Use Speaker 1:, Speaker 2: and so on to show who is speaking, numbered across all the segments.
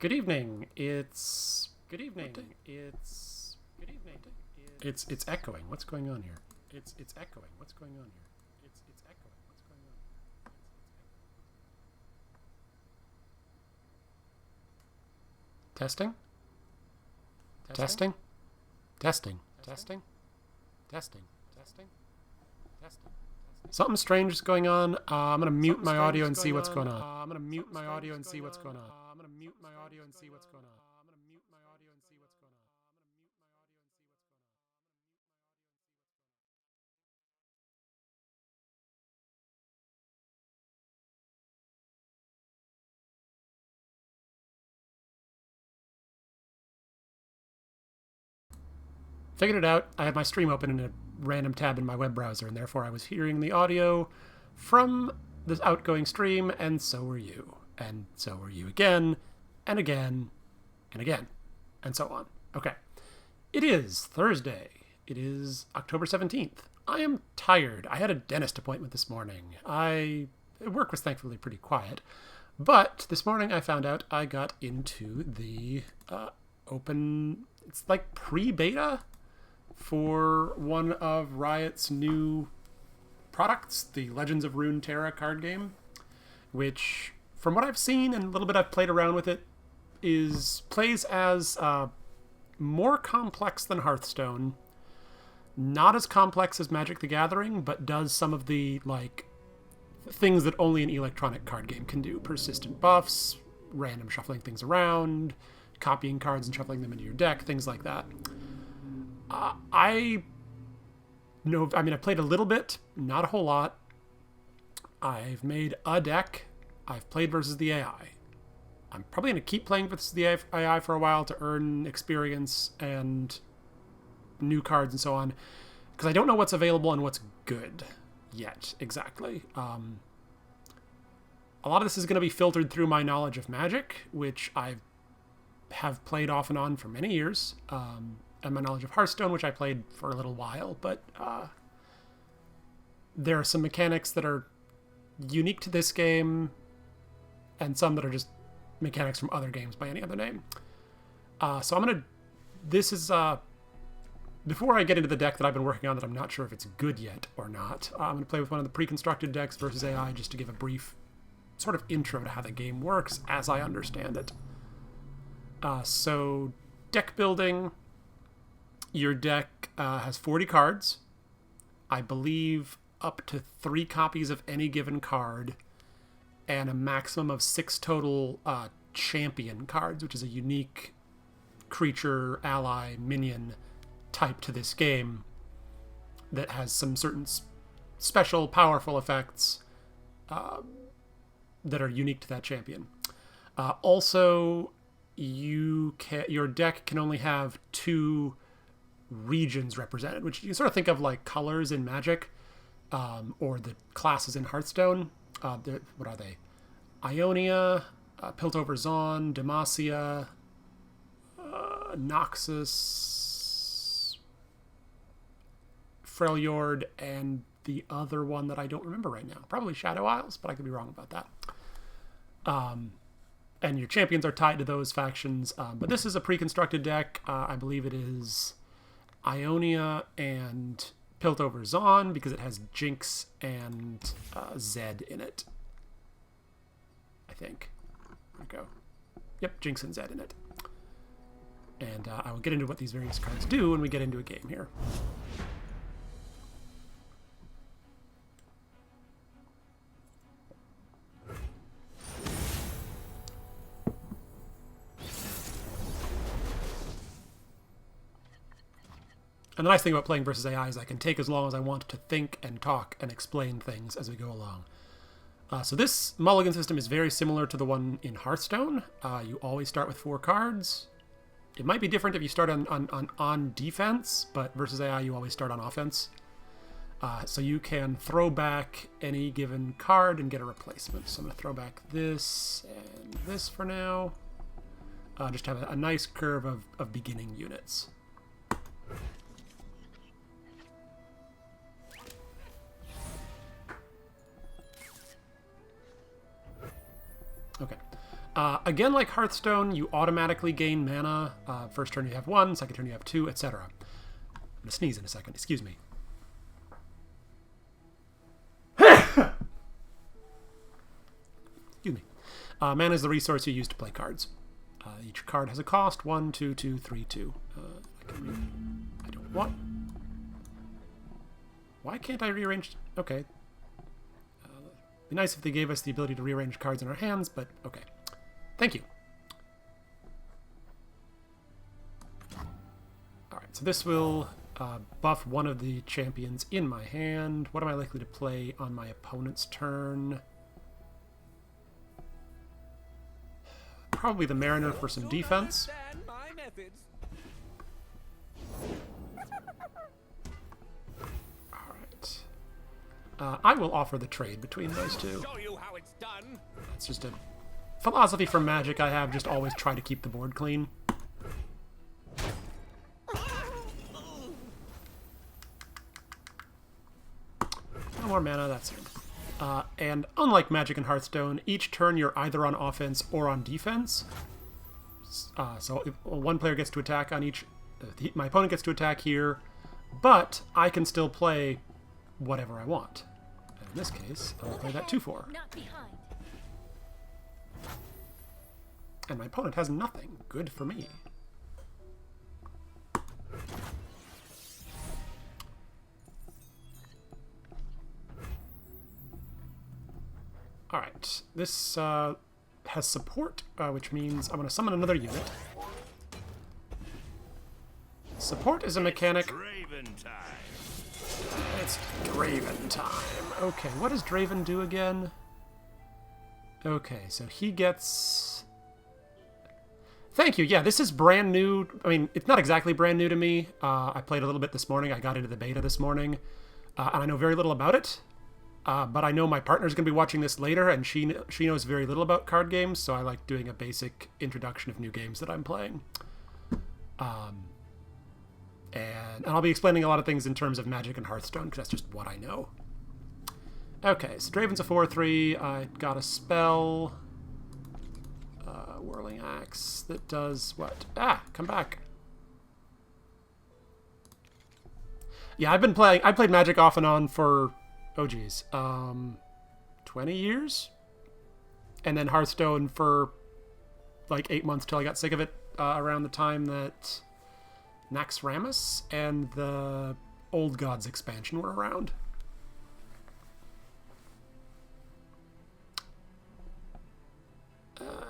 Speaker 1: Good evening. It's good evening. It's good evening. It's echoing. What's going on here? It's echoing. What's going on here? It's echoing. What's going on? Testing. Testing. Testing. Testing. Testing. Testing. Testing. Something strange is going on. I'm gonna mute my audio and see what's going on. I'm gonna mute my audio and see what's going on. I'm gonna mute my audio and see what's going on. I'm gonna mute my audio and see what's going on. Figured it out. I had my stream open in a random tab in my web browser, and therefore I was hearing the audio from this outgoing stream, and so were you. And so were you again, and again, and again, and so on. Okay. It is Thursday. It is October 17th. I am tired. I had a dentist appointment this morning. Work was thankfully pretty quiet. But this morning I found out I got into the open, it's like pre-beta for one of Riot's new products, the Legends of Runeterra card game, which, from what I've seen and a little bit I've played around with it, plays as more complex than Hearthstone, not as complex as Magic the Gathering, but does some of the things that only an electronic card game can do: persistent buffs, random shuffling things around, copying cards and shuffling them into your deck, things like that. I played a little bit, not a whole lot. I've made a deck. I've played versus the AI. I'm probably going to keep playing versus the AI for a while to earn experience and new cards and so on, because I don't know what's available and what's good yet, exactly. A lot of this is going to be filtered through my knowledge of Magic, which I have played off and on for many years, and my knowledge of Hearthstone, which I played for a little while, but there are some mechanics that are unique to this game, and some that are just mechanics from other games by any other name. So I'm gonna. This is before I get into the deck that I've been working on that I'm not sure if it's good yet or not. I'm gonna play with one of the pre-constructed decks versus AI just to give a brief sort of intro to how the game works as I understand it. So deck building. Your deck has 40 cards. I believe up to 3 copies of any given card, and a maximum of 6 total champion cards, which is a unique creature, ally, minion type to this game that has some certain special, powerful effects that are unique to that champion. Also, your deck can only have 2 regions represented, which you can sort of think of like colors in Magic, or the classes in Hearthstone. What are they? Ionia, Piltover Zon, Demacia, Noxus, Freljord, and the other one that I don't remember right now. Probably Shadow Isles, but I could be wrong about that. And your champions are tied to those factions. But this is a pre-constructed deck. I believe it is Ionia and Piltover Zon, because it has Jinx and Zed in it. I think. There we go. Yep, Jinx and Zed in it. And I will get into what these various cards do when we get into a game here. And the nice thing about playing versus AI is I can take as long as I want to think and talk and explain things as we go along. So this mulligan system is very similar to the one in Hearthstone. You always start with 4 cards. It might be different if you start on defense, but versus AI you always start on offense. So you can throw back any given card and get a replacement. So I'm going to throw back this and this for now. Just have a nice curve of beginning units. Okay. Again, like Hearthstone, you automatically gain mana. First turn you have 1, second turn you have 2, etc. I'm going to sneeze in a second. Excuse me. Excuse me. Mana is the resource you use to play cards. Each card has a cost. 1, 2, 2, 3, 2. I don't want... Why can't I rearrange... Okay. It'd be nice if they gave us the ability to rearrange cards in our hands, but okay. Thank you. Alright, so this will buff one of the champions in my hand. What am I likely to play on my opponent's turn? Probably the Mariner for some defense. Alright. I will offer the trade between those two. That's just a philosophy from Magic I have, just always try to keep the board clean. No more mana, that's it. And unlike Magic and Hearthstone, each turn you're either on offense or on defense. So if one player gets to attack on each... my opponent gets to attack here, but I can still play whatever I want. And in this case, I'll play that 2/4. And my opponent has nothing. Good for me. Alright, this has support, which means I'm going to summon another unit. Support is a mechanic... It's Draven time. Okay, what does Draven do again? Okay, so he gets... Thank you, yeah, this is brand new. I mean, it's not exactly brand new to me. I played a little bit this morning. I got into the beta this morning, and I know very little about it. But I know my partner's going to be watching this later, and she knows very little about card games, so I like doing a basic introduction of new games that I'm playing. And I'll be explaining a lot of things in terms of Magic and Hearthstone, because that's just what I know. Okay, so Draven's a 4/3. I got a spell, Whirling Axe, that does what? Come back. Yeah, I played Magic off and on for... Oh, geez. 20 years? And then Hearthstone for like 8 months till I got sick of it around the time that Naxxramas and the Old Gods expansion were around.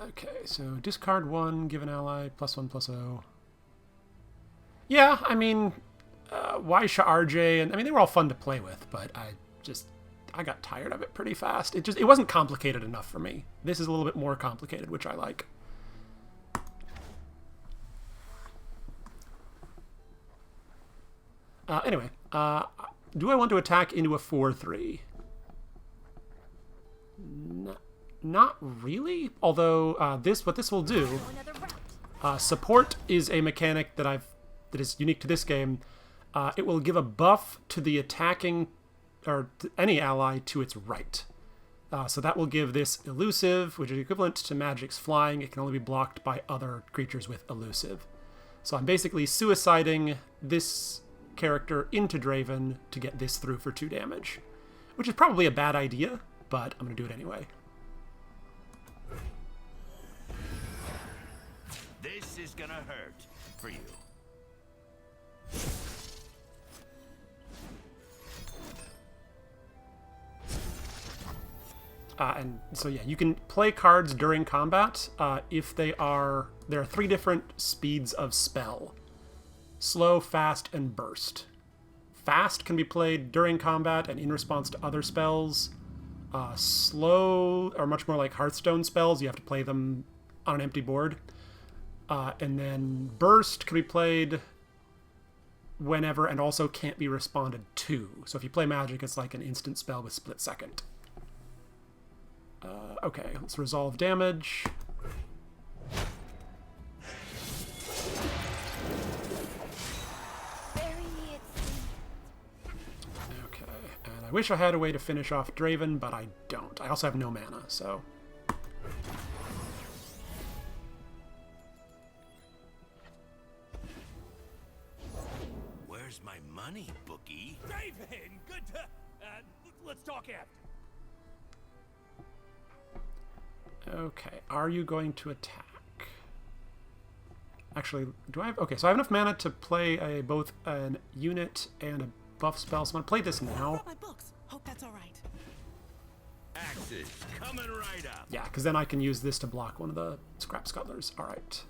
Speaker 1: Okay, so discard 1, give an ally, +1/+0. Yeah, I mean, Waisha RJ, and I mean, they were all fun to play with, but I got tired of it pretty fast. It wasn't complicated enough for me. This is a little bit more complicated, which I like. Anyway, do I want to attack into a 4/3? Not really. Although what this will do, support is a mechanic that is unique to this game. It will give a buff to the attacking, or to any ally, to its right. So that will give this elusive, which is equivalent to Magic's flying. It can only be blocked by other creatures with elusive. So I'm basically suiciding this character into Draven to get this through for 2 damage, which is probably a bad idea, but I'm going to do it anyway.
Speaker 2: This is going to hurt for you.
Speaker 1: And so yeah, you can play cards during combat if there are 3 different speeds of spell: slow, fast, and burst. Fast can be played during combat and in response to other spells. Slow are much more like Hearthstone spells. You have to play them on an empty board. And then burst can be played whenever and also can't be responded to. So if you play Magic, it's like an instant spell with split second. Okay, let's resolve damage. Okay, and I wish I had a way to finish off Draven, but I don't. I also have no mana, so...
Speaker 2: money, bookie.
Speaker 3: Draven, good to... let's talk after.
Speaker 1: Okay, are you going to attack? Actually, do I have... Okay, so I have enough mana to play both an unit and a buff spell, so I'm going to play this now.
Speaker 4: My books. Hope that's all right.
Speaker 2: Axes coming right up.
Speaker 1: Yeah, because then I can use this to block one of the scrap scuttlers. All right.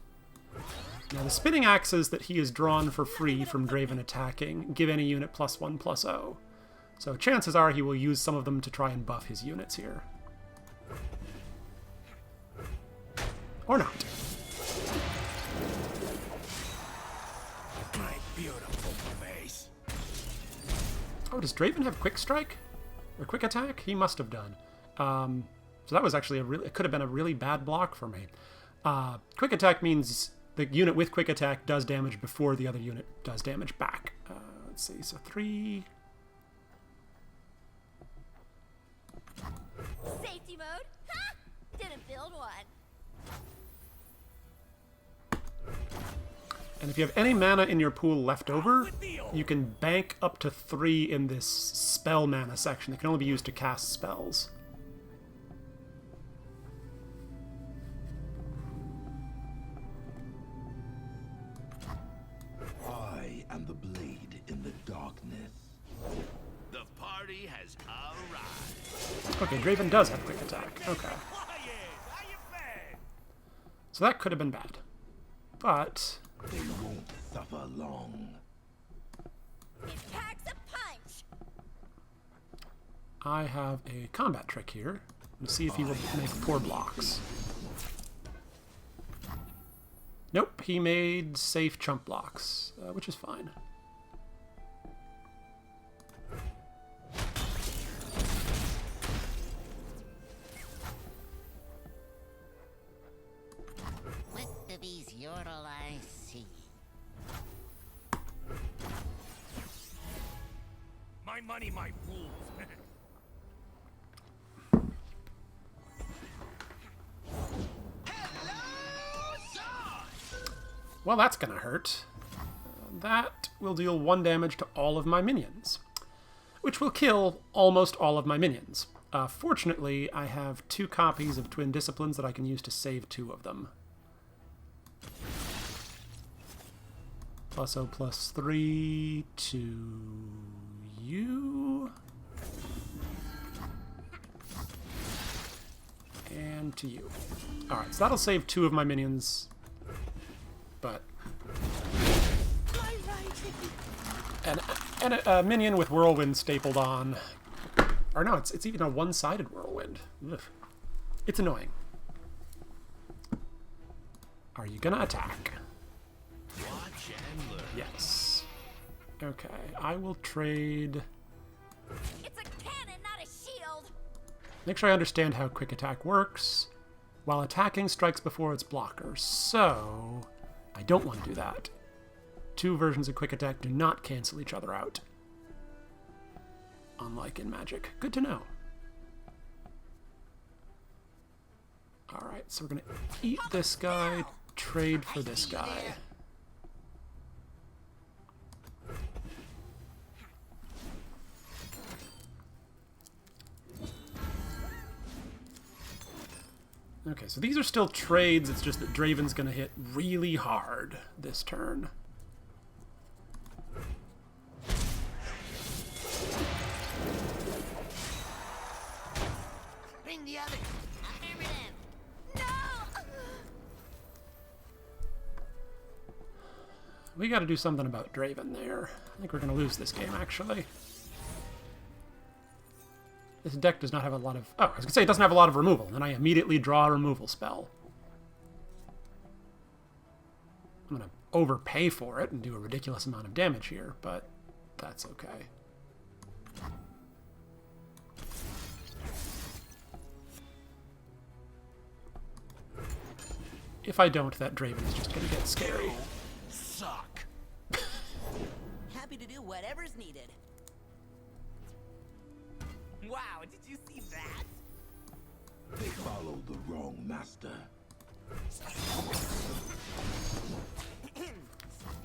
Speaker 1: Now, the spinning axes that he has drawn for free from Draven attacking give any unit +1/+0. So chances are he will use some of them to try and buff his units here. Or not.
Speaker 2: My beautiful face.
Speaker 1: Oh, does Draven have Quick Strike? Or Quick Attack? He must have done. So that was actually it could have been a really bad block for me. Quick Attack means the unit with Quick Attack does damage before the other unit does damage back. Let's see, so 3...
Speaker 5: Safety mode? Ha! Didn't build one.
Speaker 1: And if you have any mana in your pool left over, you can bank up to 3 in this spell mana section. It can only be used to cast spells.
Speaker 6: I am the blade in the darkness.
Speaker 2: The party has arrived.
Speaker 1: Okay, Draven does have Quick Attack. Okay. So that could have been bad. But...
Speaker 6: They won't suffer long.
Speaker 5: It packs a punch.
Speaker 1: I have a combat trick here. Let's see if he will make poor blocks. Nope, he made safe chump blocks, which is fine.
Speaker 7: What do these yordle eyes see?
Speaker 3: My money, my rules.
Speaker 1: Well, that's gonna hurt. That will deal 1 damage to all of my minions, which will kill almost all of my minions. Fortunately, I have 2 copies of Twin Disciplines that I can use to save 2 of them. +0/+3 to you. And to you. Alright, so that'll save 2 of my minions. But... And a minion with Whirlwind stapled on. Or no, it's even a one-sided Whirlwind. Ugh. It's annoying. Are you gonna attack?
Speaker 2: Watch and learn.
Speaker 1: Yes. Okay, I will trade...
Speaker 5: It's a cannon, not a shield.
Speaker 1: Make sure I understand how Quick Attack works. While attacking, strikes before its blocker. So, I don't want to do that. 2 versions of Quick Attack do not cancel each other out. Unlike in Magic. Good to know. Alright, so we're going to eat this guy, trade for this guy. Okay, so these are still trades, it's just that Draven's going to hit really hard this turn.
Speaker 7: Bring the others. Affirmative.
Speaker 5: No!
Speaker 1: We got to do something about Draven there. I think we're going to lose this game, actually. This deck does not have a lot of... Oh, I was going to say it doesn't have a lot of removal, and I immediately draw a removal spell. I'm going to overpay for it and do a ridiculous amount of damage here, but that's okay. If I don't, that Draven is just going to get scary.
Speaker 2: Suck.
Speaker 4: Happy to do whatever's needed. Wow, did you see that?
Speaker 6: They follow the wrong master.
Speaker 4: Safety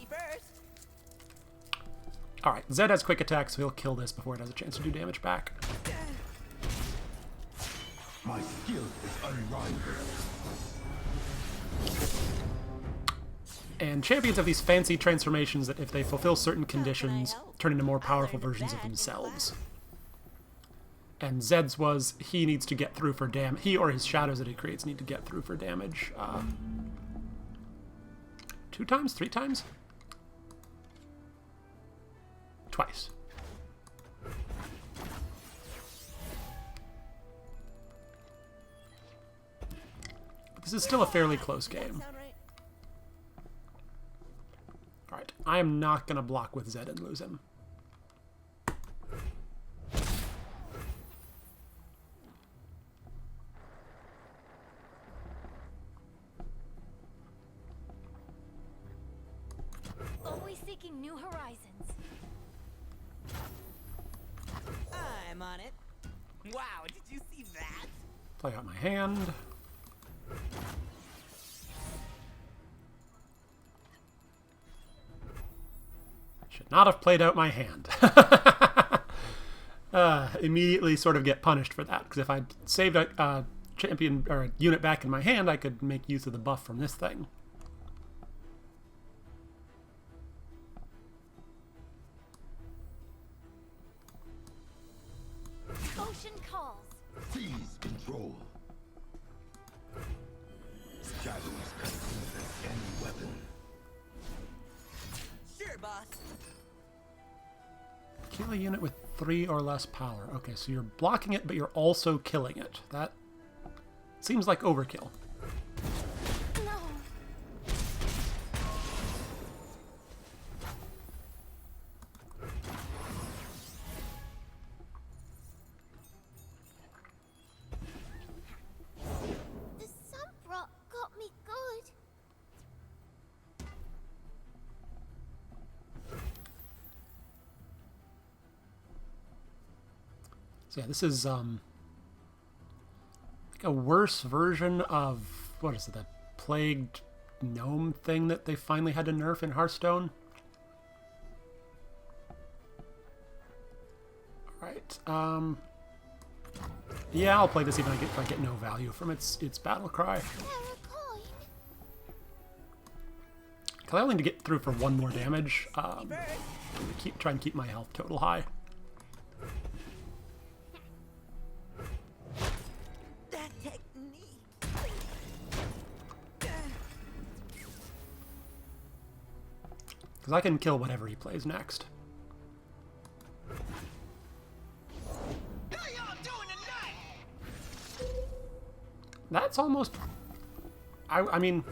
Speaker 4: first.
Speaker 1: Alright, Zed has quick attack, so he'll kill this before it has a chance to do damage back.
Speaker 6: My skill is unrivaled.
Speaker 1: And champions have these fancy transformations that if they fulfill certain conditions, turn into more powerful versions of themselves. And Zed's was, he needs to get through for damage. He or his shadows that he creates need to get through for damage. 2 times? 3 times? Twice. This is still a fairly close game. Alright, I am not going to block with Zed and lose him.
Speaker 5: Always seeking new horizons.
Speaker 4: I'm on it. Wow, did you see that?
Speaker 1: Play out my hand. Should not have played out my hand. Immediately sort of get punished for that, because if I saved a champion or a unit back in my hand, I could make use of the buff from this thing.
Speaker 5: Ocean calls.
Speaker 6: Seize control. Shadows cut through any weapon.
Speaker 4: Sure, boss.
Speaker 1: Kill a unit with 3 or less power. Okay, so you're blocking it, but you're also killing it. That seems like overkill.
Speaker 5: No. The sunbrock got me good.
Speaker 1: So yeah, this is like a worse version of, what is it, the plagued gnome thing that they finally had to nerf in Hearthstone? Alright, yeah, I'll play this even if I get no value from its battle cry. Because I only need to get through for 1 more damage. Try and keep my health total high.
Speaker 4: That technique.
Speaker 1: Because I can kill whatever he plays next. That's almost... I mean,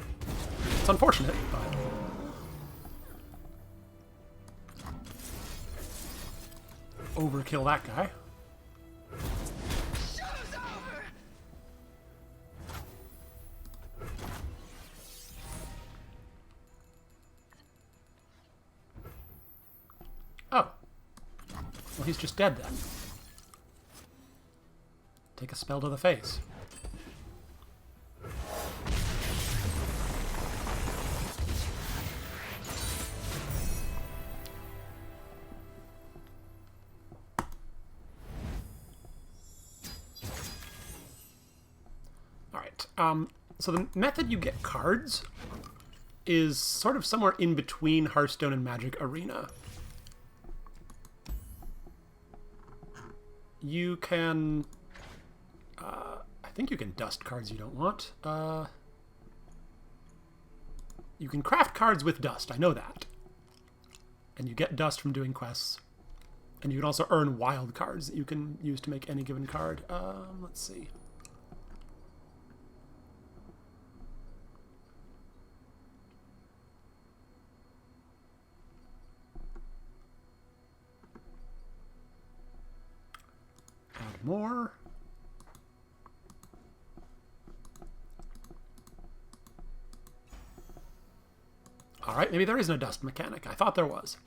Speaker 1: it's unfortunate, but... Overkill that guy. Oh. Well, he's just dead then. Take a spell to the face. So the method you get cards is sort of somewhere in between Hearthstone and Magic Arena. You can... I think you can dust cards you don't want. You can craft cards with dust, I know that. And you get dust from doing quests. And you can also earn wild cards that you can use to make any given card. Let's see. Add more. Alright, maybe there isn't a dust mechanic. I thought there was.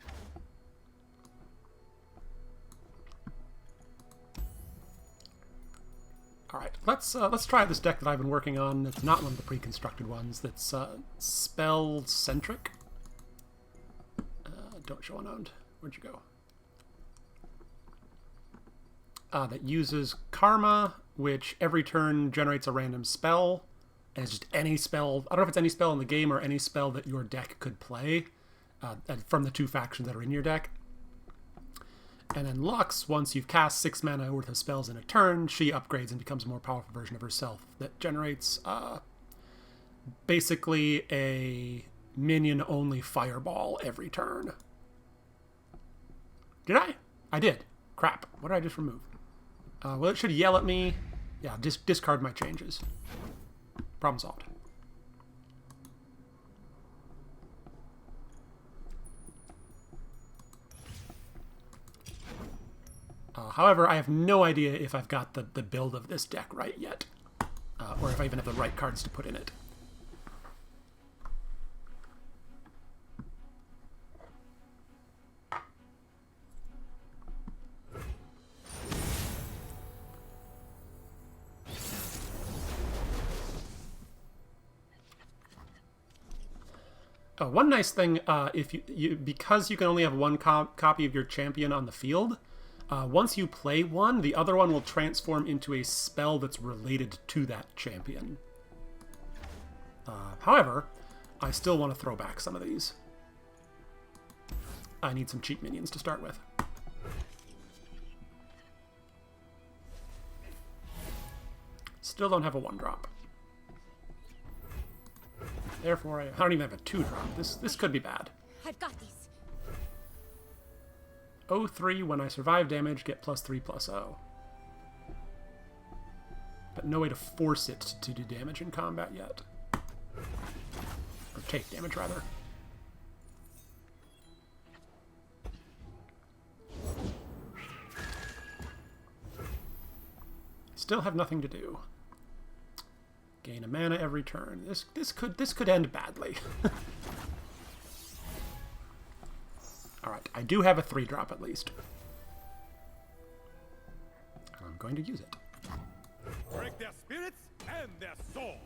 Speaker 1: Alright, let's try this deck that I've been working on. It's not one of the pre-constructed ones. That's spell-centric. Don't show unowned. Where'd you go? that uses Karma, which every turn generates a random spell. And it's just any spell. I don't know if it's any spell in the game or any spell that your deck could play from the two factions that are in your deck. And then Lux, once you've cast 6 mana worth of spells in a turn, she upgrades and becomes a more powerful version of herself that generates basically a minion-only fireball every turn. Did I? I did. Crap. What did I just remove? Well, it should yell at me. Yeah, discard my changes. Problem solved. However, I have no idea if I've got the build of this deck right yet, or if I even have the right cards to put in it. One nice thing, if you because you can only have one copy of your champion on the field, once you play one, the other one will transform into a spell that's related to that champion. However, I still want to throw back some of these. I need some cheap minions to start with. Still don't have a 1-drop. Therefore, I don't even have a 2-drop. This could be bad.
Speaker 5: I've got these.
Speaker 1: 0-3, when I survive damage, get +3/+0. But no way to force it to do damage in combat yet. Or take damage, rather. Still have nothing to do. Gain a mana every turn. This could end badly. Alright, I do have a 3-drop at least. I'm going to use it.
Speaker 3: Break their spirits and their swords.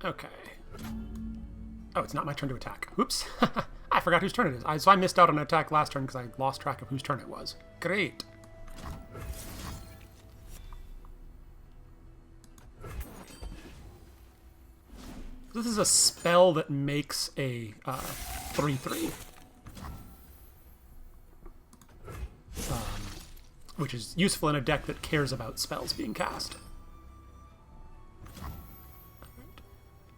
Speaker 1: Okay. Oh, it's not my turn to attack. Oops. I forgot whose turn it is. So I missed out on an attack last turn because I lost track of whose turn it was. Great. This is a spell that makes a 3/3. Which is useful in a deck that cares about spells being cast.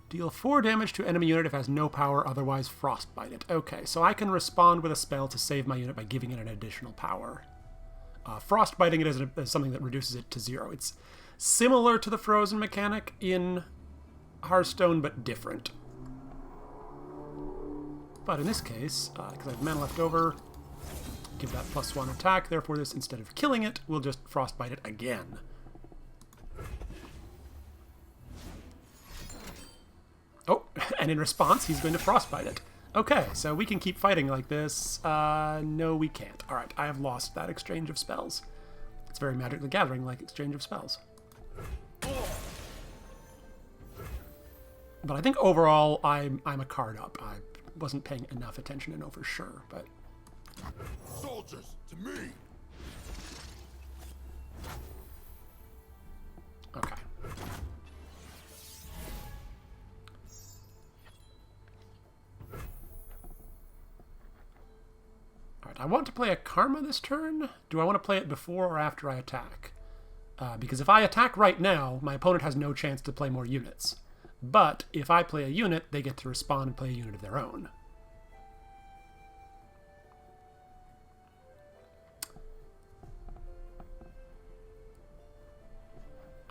Speaker 1: Deal 4 damage to enemy unit if it has no power, otherwise frostbite it. Okay, so I can respond with a spell to save my unit by giving it an additional power. Frostbiting it is something that reduces it to 0. It's similar to the frozen mechanic in Hearthstone, but different. But in this case, because I have mana left over, give that +1 attack, therefore this, instead of killing it, will just frostbite it again. Oh, and in response, he's going to frostbite it. Okay, so we can keep fighting like this. No, we can't. Alright, I have lost that exchange of spells. It's very Magic the Gathering like exchange of spells. But I think overall, I'm a card up. I wasn't paying enough attention to know for sure, but...
Speaker 6: Soldiers, to me!
Speaker 1: Okay. Alright, I want to play a Karma this turn. Do I want to play it before or after I attack? Because if I attack right now, my opponent has no chance to play more units. But if I play a unit, they get to respond and play a unit of their own.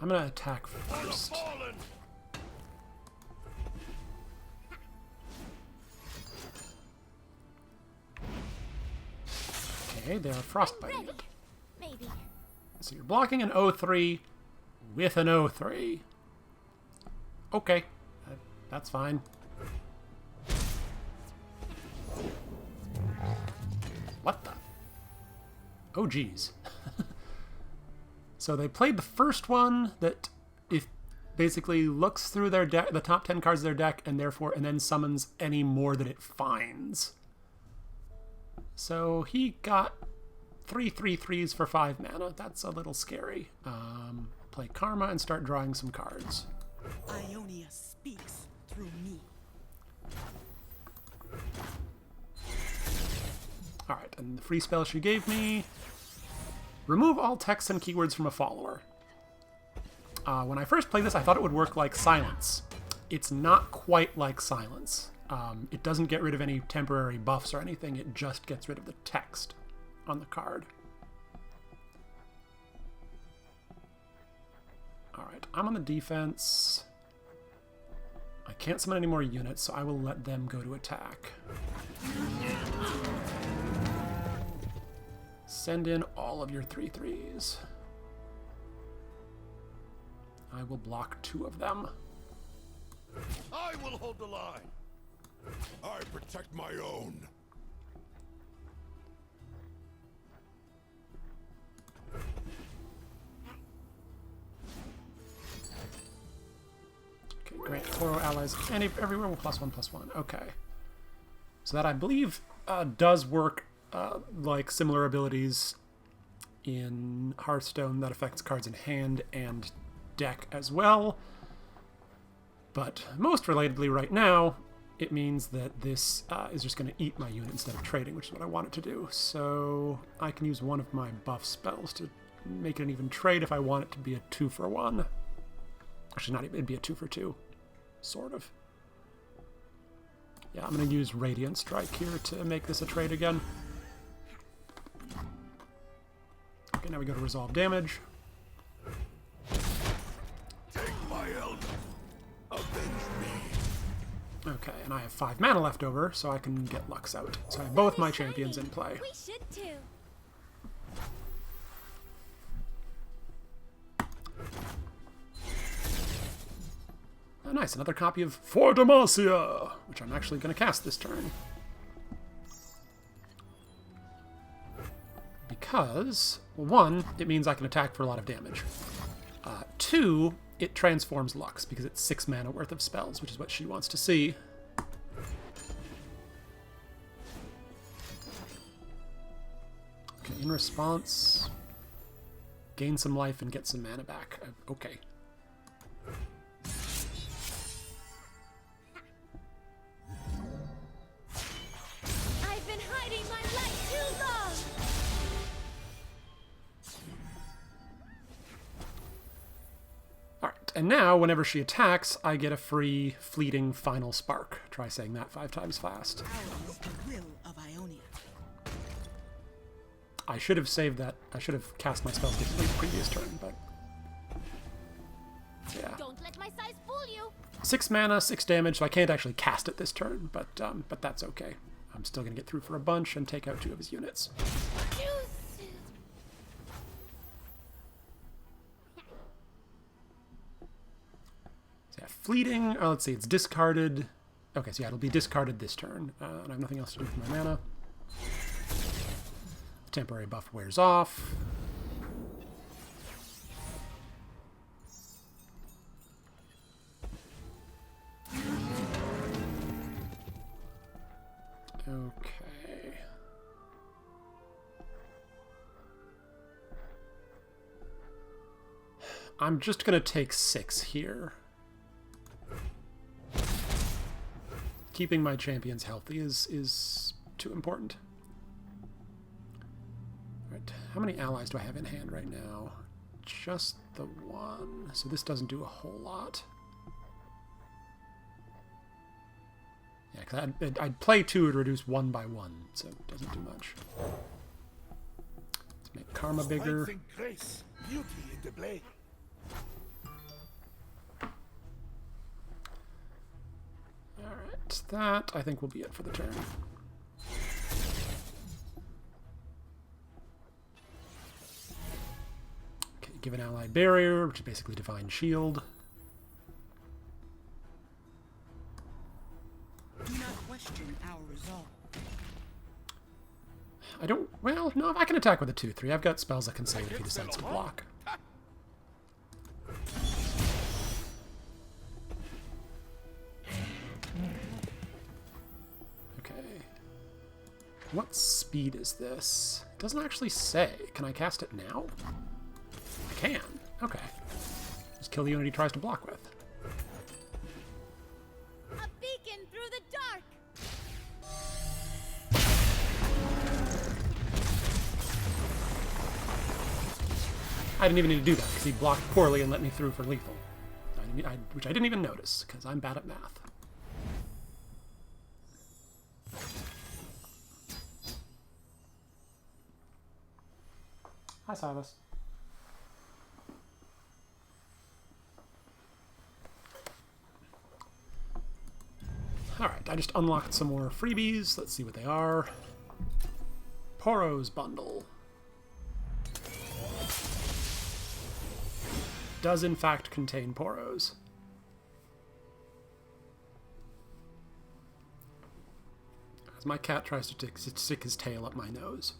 Speaker 1: I'm going to attack first. Okay, they're frostbiting it.
Speaker 5: Maybe.
Speaker 1: So you're blocking an 0-3 with an 0-3. Okay, that's fine. What the? Oh, geez. So they played the first one that if basically looks through their deck, the top 10 cards of their deck, and then summons any more that it finds. So he got 3/3/3s for 5 mana. That's a little scary. Play Karma and start drawing some cards.
Speaker 4: Ionia speaks through me.
Speaker 1: Alright, and the free spell she gave me... Remove all text and keywords from a follower. When I first played this, I thought it would work like Silence. It's not quite like Silence. It doesn't get rid of any temporary buffs or anything, it just gets rid of the text on the card. Alright, I'm on the defense. I can't summon any more units, so I will let them go to attack. Send in all of your 3/3s. I will block 2 of them.
Speaker 2: I will hold the line.
Speaker 3: I protect my own.
Speaker 1: Okay, grant Toro allies everywhere with +1/+1. Okay. So that, I believe, does work like similar abilities in Hearthstone that affects cards in hand and deck as well. But most relatably right now, it means that this is just going to eat my unit instead of trading, which is what I want it to do. So I can use one of my buff spells to make it an even trade if I want it to be a 2-for-1. Actually, not even, it'd be a 2-for-2. Sort of. Yeah, I'm going to use Radiant Strike here to make this a trade again. Okay, now we go to resolve damage.
Speaker 3: Take my elder. Avenge me.
Speaker 1: Okay, and I have 5 mana left over, so I can get Lux out. So I have both my champions in play.
Speaker 5: We should too.
Speaker 1: Oh, nice, another copy of For Demacia, which I'm actually going to cast this turn. Because, well, 1, it means I can attack for a lot of damage. 2, it transforms Lux, because it's 6 mana worth of spells, which is what she wants to see. Okay, in response, gain some life and get some mana back. Okay.
Speaker 5: I've been hiding my light too long.
Speaker 1: Alright, and now, whenever she attacks, I get a free fleeting final spark. Try saying that 5 times fast.
Speaker 4: Ours is the will of Ionia.
Speaker 1: I should have saved that. I should have cast my spells differently the previous turn, but... yeah.
Speaker 5: Don't let my size fool you.
Speaker 1: 6 mana, 6 damage, so I can't actually cast it this turn, but that's okay. I'm still going to get through for a bunch and take out 2 of his units. So yeah, fleeting, let's see, it's discarded. Okay, so yeah, it'll be discarded this turn, and I have nothing else to do with my mana. Temporary buff wears off. Okay. I'm just gonna take 6 here. Keeping my champions healthy is too important. Right, how many allies do I have in hand right now? Just the 1. So this doesn't do a whole lot. Yeah, because I'd play 2 to reduce 1 by 1, so it doesn't do much. Let's make Karma bigger.
Speaker 3: Strength and grace, beauty in the blade.
Speaker 1: Alright, that I think will be it for the turn. Okay, give an ally barrier, which is basically Divine Shield.
Speaker 4: Do not question our resolve.
Speaker 1: I don't... well, no, I can attack with a 2-3. I've got spells that can save if he decides to block. What speed is this? It doesn't actually say. Can I cast it now? I can. Okay. Just kill the unit he tries to block with.
Speaker 5: A beacon through the dark!
Speaker 1: I didn't even need to do that because he blocked poorly and let me through for lethal. Which I didn't even notice because I'm bad at math. Hi, Silas. Alright, I just unlocked some more freebies. Let's see what they are. Poro's bundle. Does in fact contain Poros. As my cat tries to stick his tail up my nose.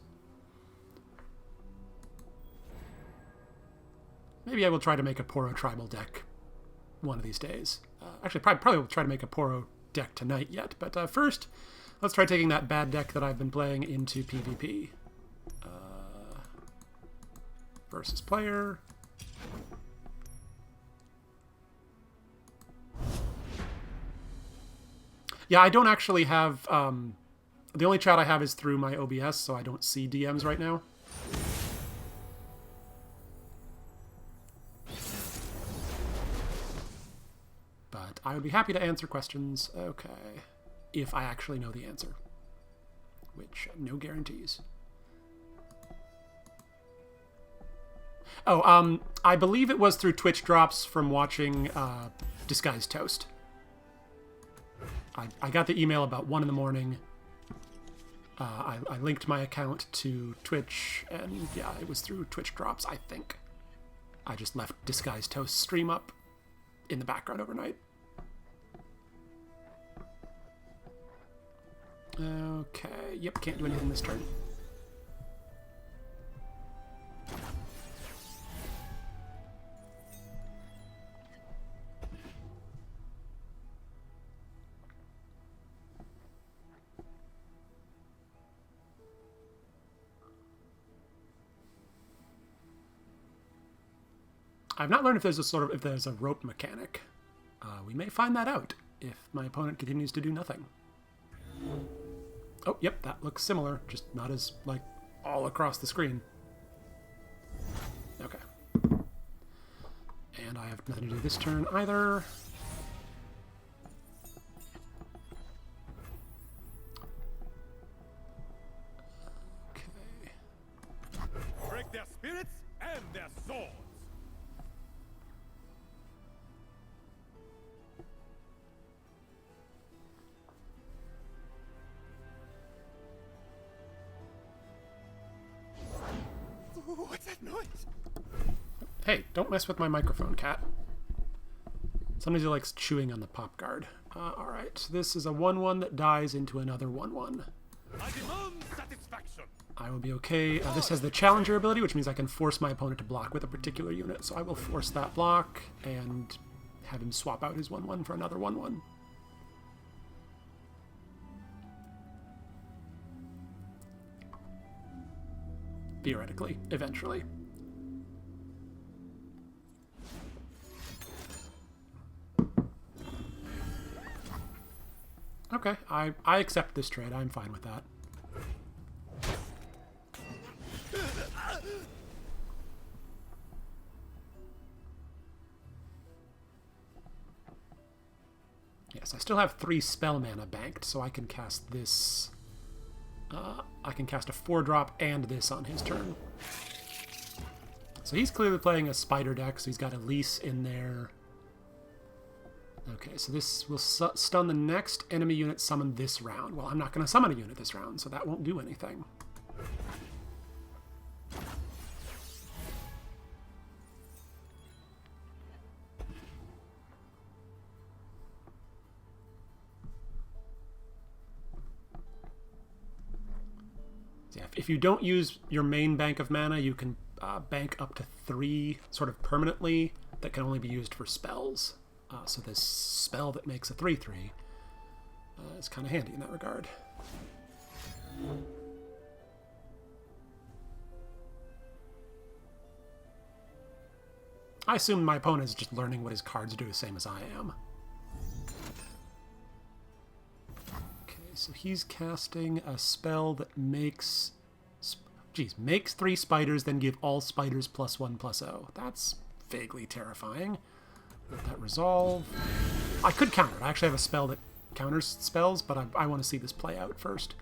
Speaker 1: Maybe I will try to make a Poro tribal deck one of these days. Actually, probably will try to make a Poro deck tonight yet. But first, let's try taking that bad deck that I've been playing into PvP. Versus player. Yeah, I don't actually have... the only chat I have is through my OBS, so I don't see DMs right now. But I would be happy to answer questions. Okay. If I actually know the answer. Which, no guarantees. Oh, I believe it was through Twitch drops from watching Disguised Toast. I got the email about 1 in the morning. I linked my account to Twitch, and yeah, it was through Twitch drops, I think. I just left Disguised Toast stream up in the background overnight. Okay, yep, can't do anything this turn. I've not learned if there's a rope mechanic. We may find that out if my opponent continues to do nothing. Oh, yep, that looks similar, just not as, like, all across the screen. Okay. And I have nothing to do this turn either.
Speaker 3: Okay. Break their spirits and their swords. What's that noise?
Speaker 1: Hey, don't mess with my microphone, cat. Somebody likes chewing on the pop guard. Alright, so this is a 1-1 that dies into another 1-1.
Speaker 3: I demand satisfaction.
Speaker 1: I will be okay. This has the Challenger ability, which means I can force my opponent to block with a particular unit. So I will force that block and have him swap out his 1-1 for another 1-1. Theoretically, eventually. Okay, I accept this trade. I'm fine with that. Yes, I still have 3 spell mana banked, so I can cast this. I can cast a 4-drop and this on his turn. So he's clearly playing a spider deck, so he's got Elise in there. Okay, so this will stun the next enemy unit summoned this round. Well, I'm not going to summon a unit this round, so that won't do anything. Yeah, if you don't use your main bank of mana, you can bank up to 3 sort of permanently that can only be used for spells. So this spell that makes a 3/3 is kind of handy in that regard. I assume my opponent is just learning what his cards do the same as I am. Okay, so he's casting a spell that makes... makes 3 spiders, then give all spiders +1/+0. That's vaguely terrifying. Let that resolve. I could counter it. I actually have a spell that counters spells, but I want to see this play out first.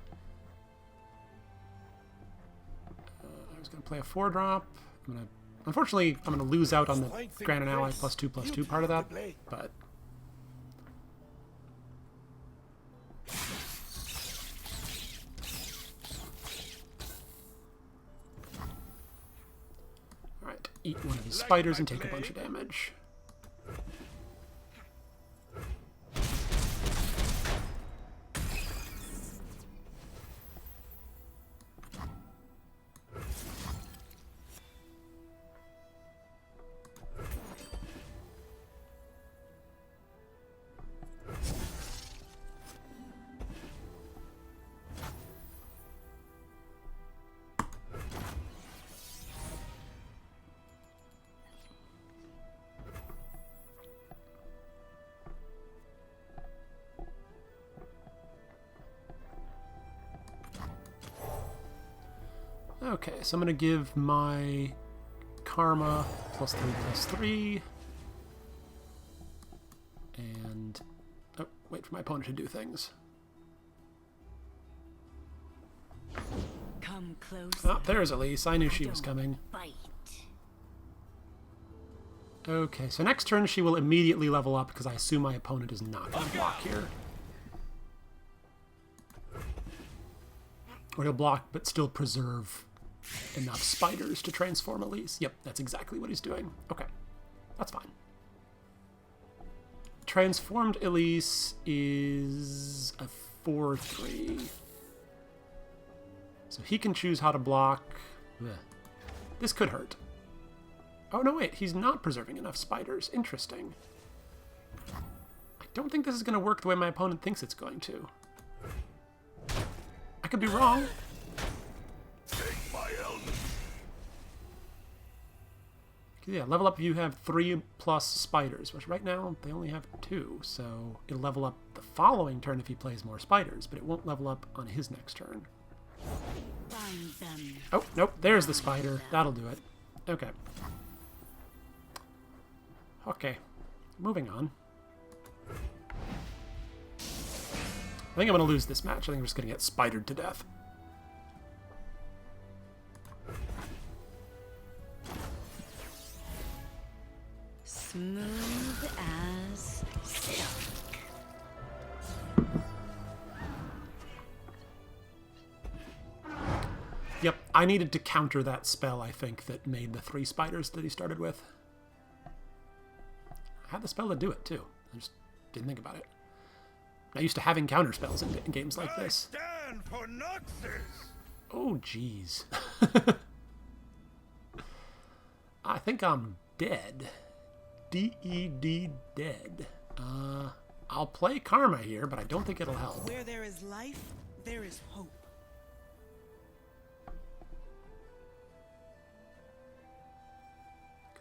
Speaker 1: I was going to play a 4-drop. Unfortunately, I'm going to lose out on the grant an ally +2/+2 part of that, but... Alright, eat one of his spiders and take a bunch of damage. Okay, so I'm going to give my Karma +3/+3. And... oh, wait for my opponent to do things.
Speaker 8: Come close.
Speaker 1: Oh, there's Elise. I knew she was coming.
Speaker 8: Bite.
Speaker 1: Okay, so next turn she will immediately level up because I assume my opponent is not going to block here. Or he'll block but still preserve enough spiders to transform Elise. Yep, that's exactly what he's doing. Okay, that's fine. Transformed Elise is a 4/3. So he can choose how to block. Ugh. This could hurt. Oh, no, wait. He's not preserving enough spiders. Interesting. I don't think this is going to work the way my opponent thinks it's going to. I could be wrong.
Speaker 2: Take my element.
Speaker 1: Yeah, level up if you have 3+ spiders, which right now they only have 2, so it'll level up the following turn if he plays more spiders, but it won't level up on his next turn.
Speaker 8: Find them.
Speaker 1: Oh, nope, there's the spider. That'll do it. Okay. Okay, moving on. I think I'm going to lose this match. I think I'm just going to get spidered to death.
Speaker 8: Smooth as silk.
Speaker 1: Yep, I needed to counter that spell, I think, that made the 3 spiders that he started with. I had the spell to do it, too. I just didn't think about it. I'm not used to having counter spells in games like this.
Speaker 2: Stand for Noxus.
Speaker 1: Oh, jeez. I think I'm dead. D-E-D, dead. I'll play Karma here, but I don't think it'll help.
Speaker 4: Where there is life, there is hope.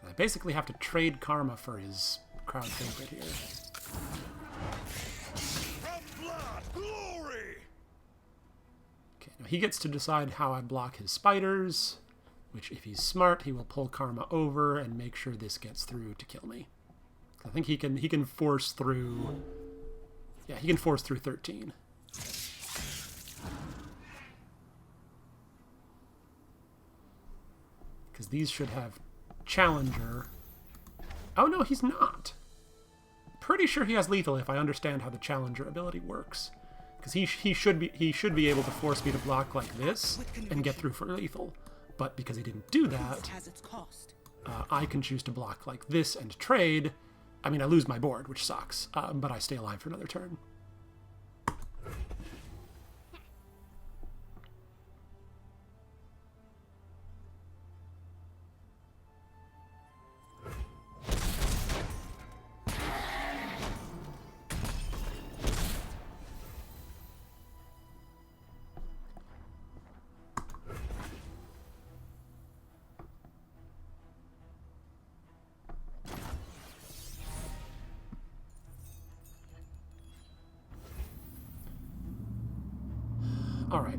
Speaker 1: I basically have to trade Karma for his crowd favorite here.
Speaker 2: From blood, glory.
Speaker 1: Okay, now he gets to decide how I block his spiders, which if he's smart, he will pull Karma over and make sure this gets through to kill me. I think he can force through... yeah, he can force through 13. Because these should have Challenger. Oh no, he's not. Pretty sure he has lethal if I understand how the Challenger ability works. Because he should be able to force me to block like this and get through for lethal. But because he didn't do that,
Speaker 4: Has its cost.
Speaker 1: I can choose to block like this and trade. I mean, I lose my board, which sucks, but I stay alive for another turn.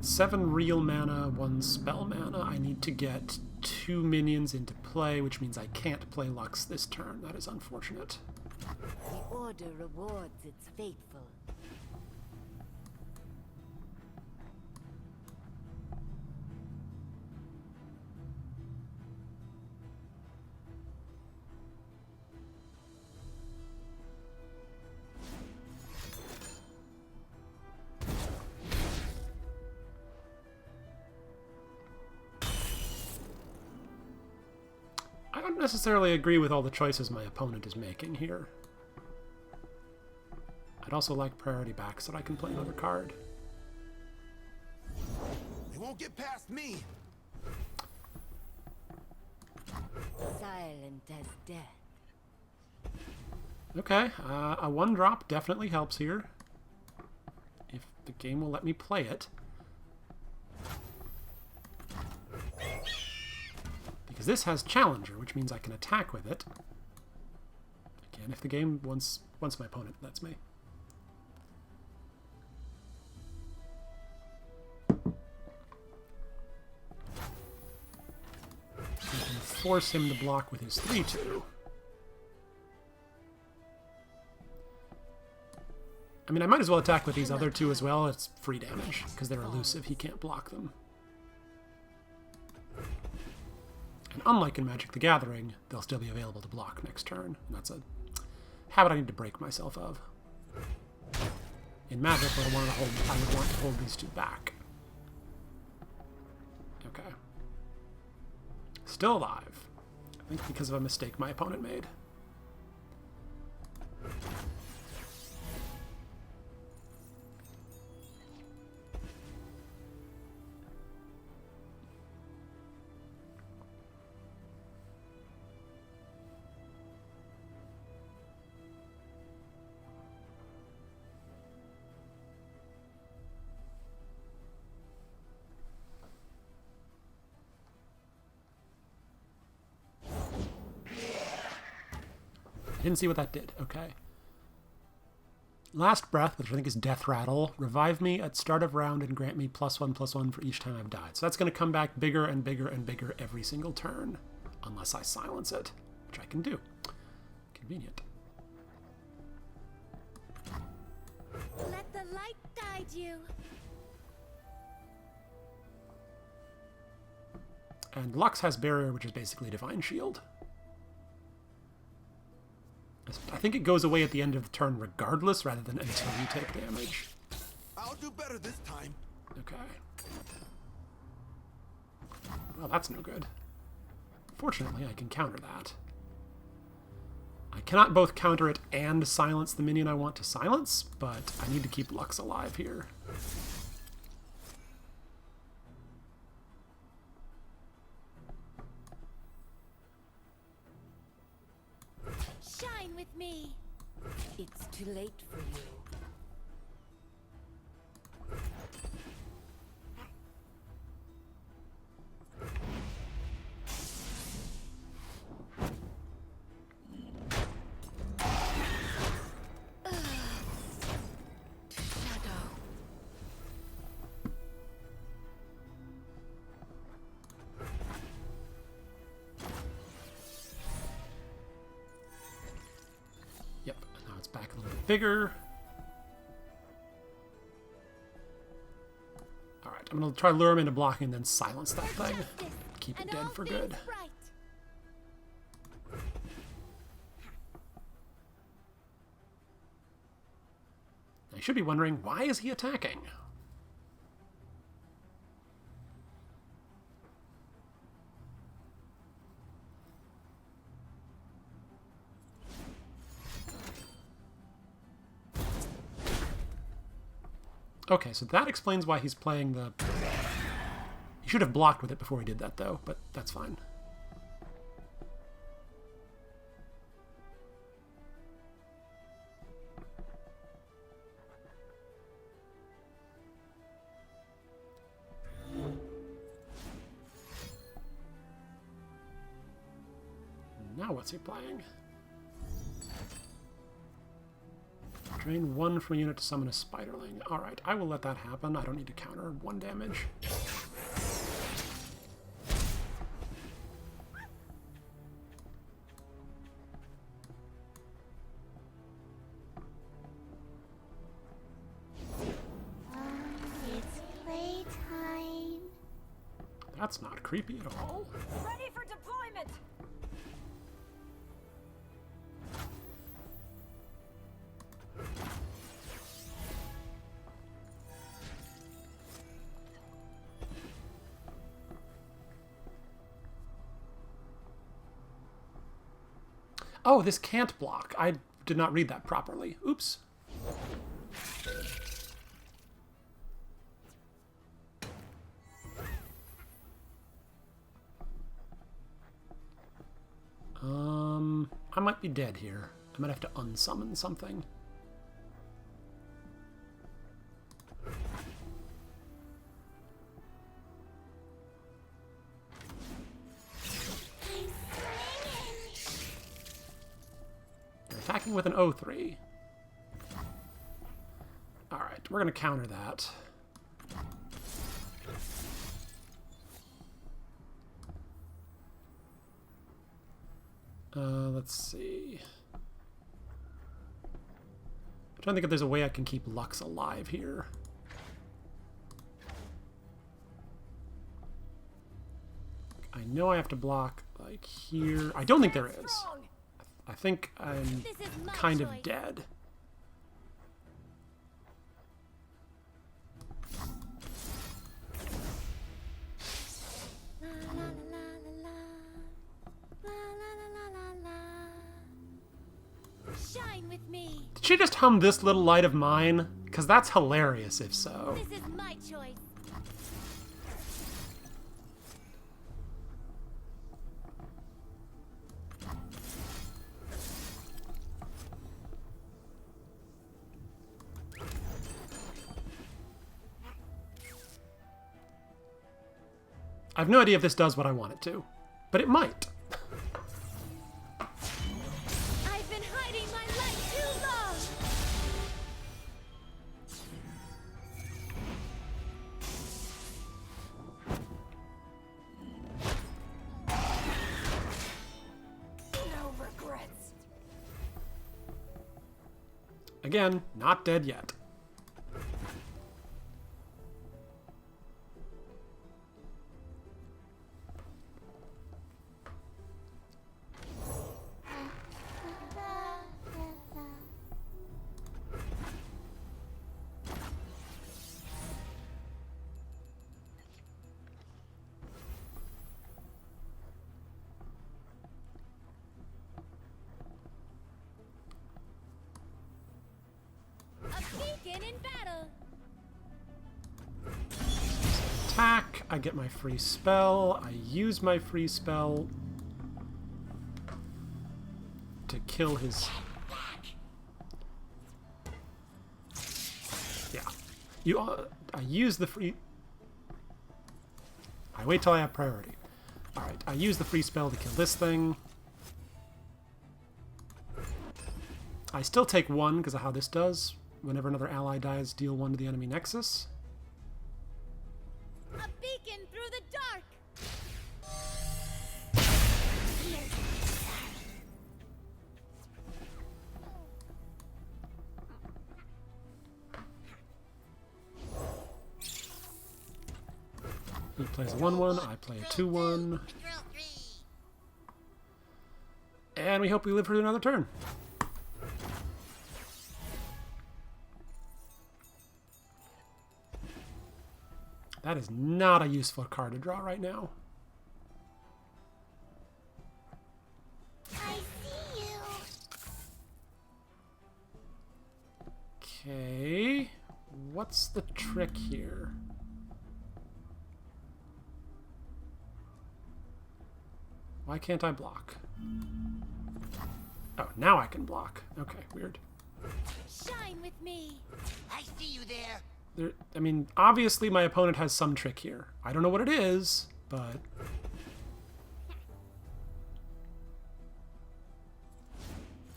Speaker 1: 7 real mana, 1 spell mana. I need to get 2 minions into play, which means I can't play Lux this turn. That is unfortunate.
Speaker 8: The order rewards its faithful.
Speaker 1: I don't necessarily agree with all the choices my opponent is making here. I'd also like priority back so that I can play another card.
Speaker 2: They won't get past me.
Speaker 8: Silent as death.
Speaker 1: Okay, a 1-drop definitely helps here. If the game will let me play it. Because this has Challenger, which means I can attack with it. Again, if the game, once my opponent lets me. I can force him to block with his 3/2. I mean, I might as well attack with these other 2 as well. It's free damage, because they're elusive. He can't block them. And unlike in Magic the Gathering, they'll still be available to block next turn. And that's a habit I need to break myself of. In Magic, I would want to hold these 2 back. Okay. Still alive. I think because of a mistake my opponent made. Didn't see what that did. Okay. Last Breath, which I think is Death Rattle. Revive me at start of round and grant me +1/+1 for each time I've died. So that's going to come back bigger and bigger and bigger every single turn. Unless I silence it, which I can do. Convenient.
Speaker 5: Let the light guide you.
Speaker 1: And Lux has Barrier, which is basically Divine Shield. I think it goes away at the end of the turn regardless, rather than until you take damage.
Speaker 2: I'll do better this time.
Speaker 1: Okay. Well, that's no good. Fortunately, I can counter that. I cannot both counter it and silence the minion I want to silence, but I need to keep Lux alive here.
Speaker 5: Shine with me.
Speaker 8: It's too late for you.
Speaker 1: Yep, now it's back a little bit bigger. Alright, I'm going to try to lure him into blocking and then silence that thing. Keep it
Speaker 5: And
Speaker 1: dead
Speaker 5: all
Speaker 1: for
Speaker 5: things
Speaker 1: good.
Speaker 5: right.
Speaker 1: I should be wondering, why is he attacking? Okay, so that explains why he's playing the... He should have blocked with it before he did that, though, but that's fine. Now what's he playing? Drain 1 from a unit to summon a spiderling. Alright, I will let that happen. I don't need to counter 1 damage.
Speaker 5: It's playtime.
Speaker 1: That's not creepy at all.
Speaker 8: Ready for deployment!
Speaker 1: Oh, this can't block. I did not read that properly. Oops. I might be dead here. I might have to unsummon something. They're attacking with an 0-3. Alright, we're going to counter that. Let's see. I'm trying to think if there's a way I can keep Lux alive here. I know I have to block, like, here. I don't think there is. I think I'm kind of dead.
Speaker 5: Shine with me.
Speaker 1: Did she just hum This Little Light of Mine? Because that's hilarious if so.
Speaker 5: This is my choice.
Speaker 1: I have no idea if this does what I want it to, but it might.
Speaker 5: I've been hiding my light too long.
Speaker 8: No regrets.
Speaker 1: Again, not dead yet.
Speaker 5: A beacon in battle.
Speaker 1: Attack, I get my free spell, I use my free spell to kill his... Yeah. I use the free... I wait till I have priority. Alright, I use the free spell to kill this thing. I still take 1 because of how this does. Whenever another ally dies, deal 1 to the enemy nexus.
Speaker 5: A beacon through the dark.
Speaker 1: He plays a 1-1, I play a 2-1.
Speaker 7: Drill 3.
Speaker 1: And we hope we live for another turn. That is not a useful card to draw right now.
Speaker 5: I see you.
Speaker 1: Okay, what's the trick here? Why can't I block? Oh, now I can block. Okay, weird.
Speaker 5: Shine with me.
Speaker 7: I see you there.
Speaker 1: I mean, obviously my opponent has some trick here. I don't know what it is, but...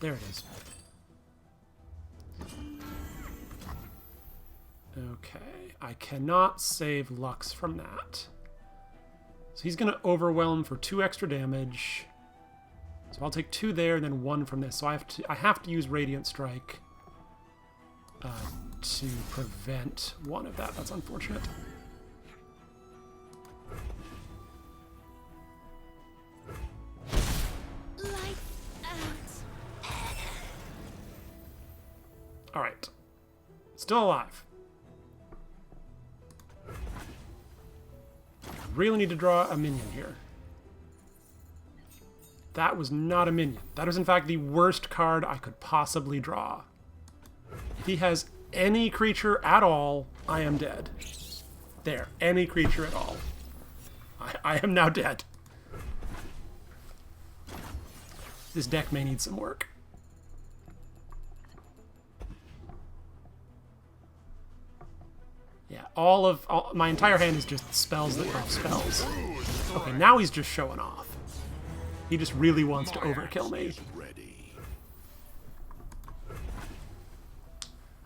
Speaker 1: There it is. Okay, I cannot save Lux from that. So he's going to overwhelm for 2 extra damage. So I'll take 2 there and then 1 from this. So I have to use Radiant Strike to prevent 1 of that. That's unfortunate. All right. Still alive. Really need to draw a minion here. That was not a minion. That was in fact the worst card I could possibly draw. If he has any creature at all, I am dead. There, any creature at all. I am now dead. This deck may need some work. Yeah, my entire hand is just spells that buff spells. Okay, now he's just showing off. He just really wants to overkill me.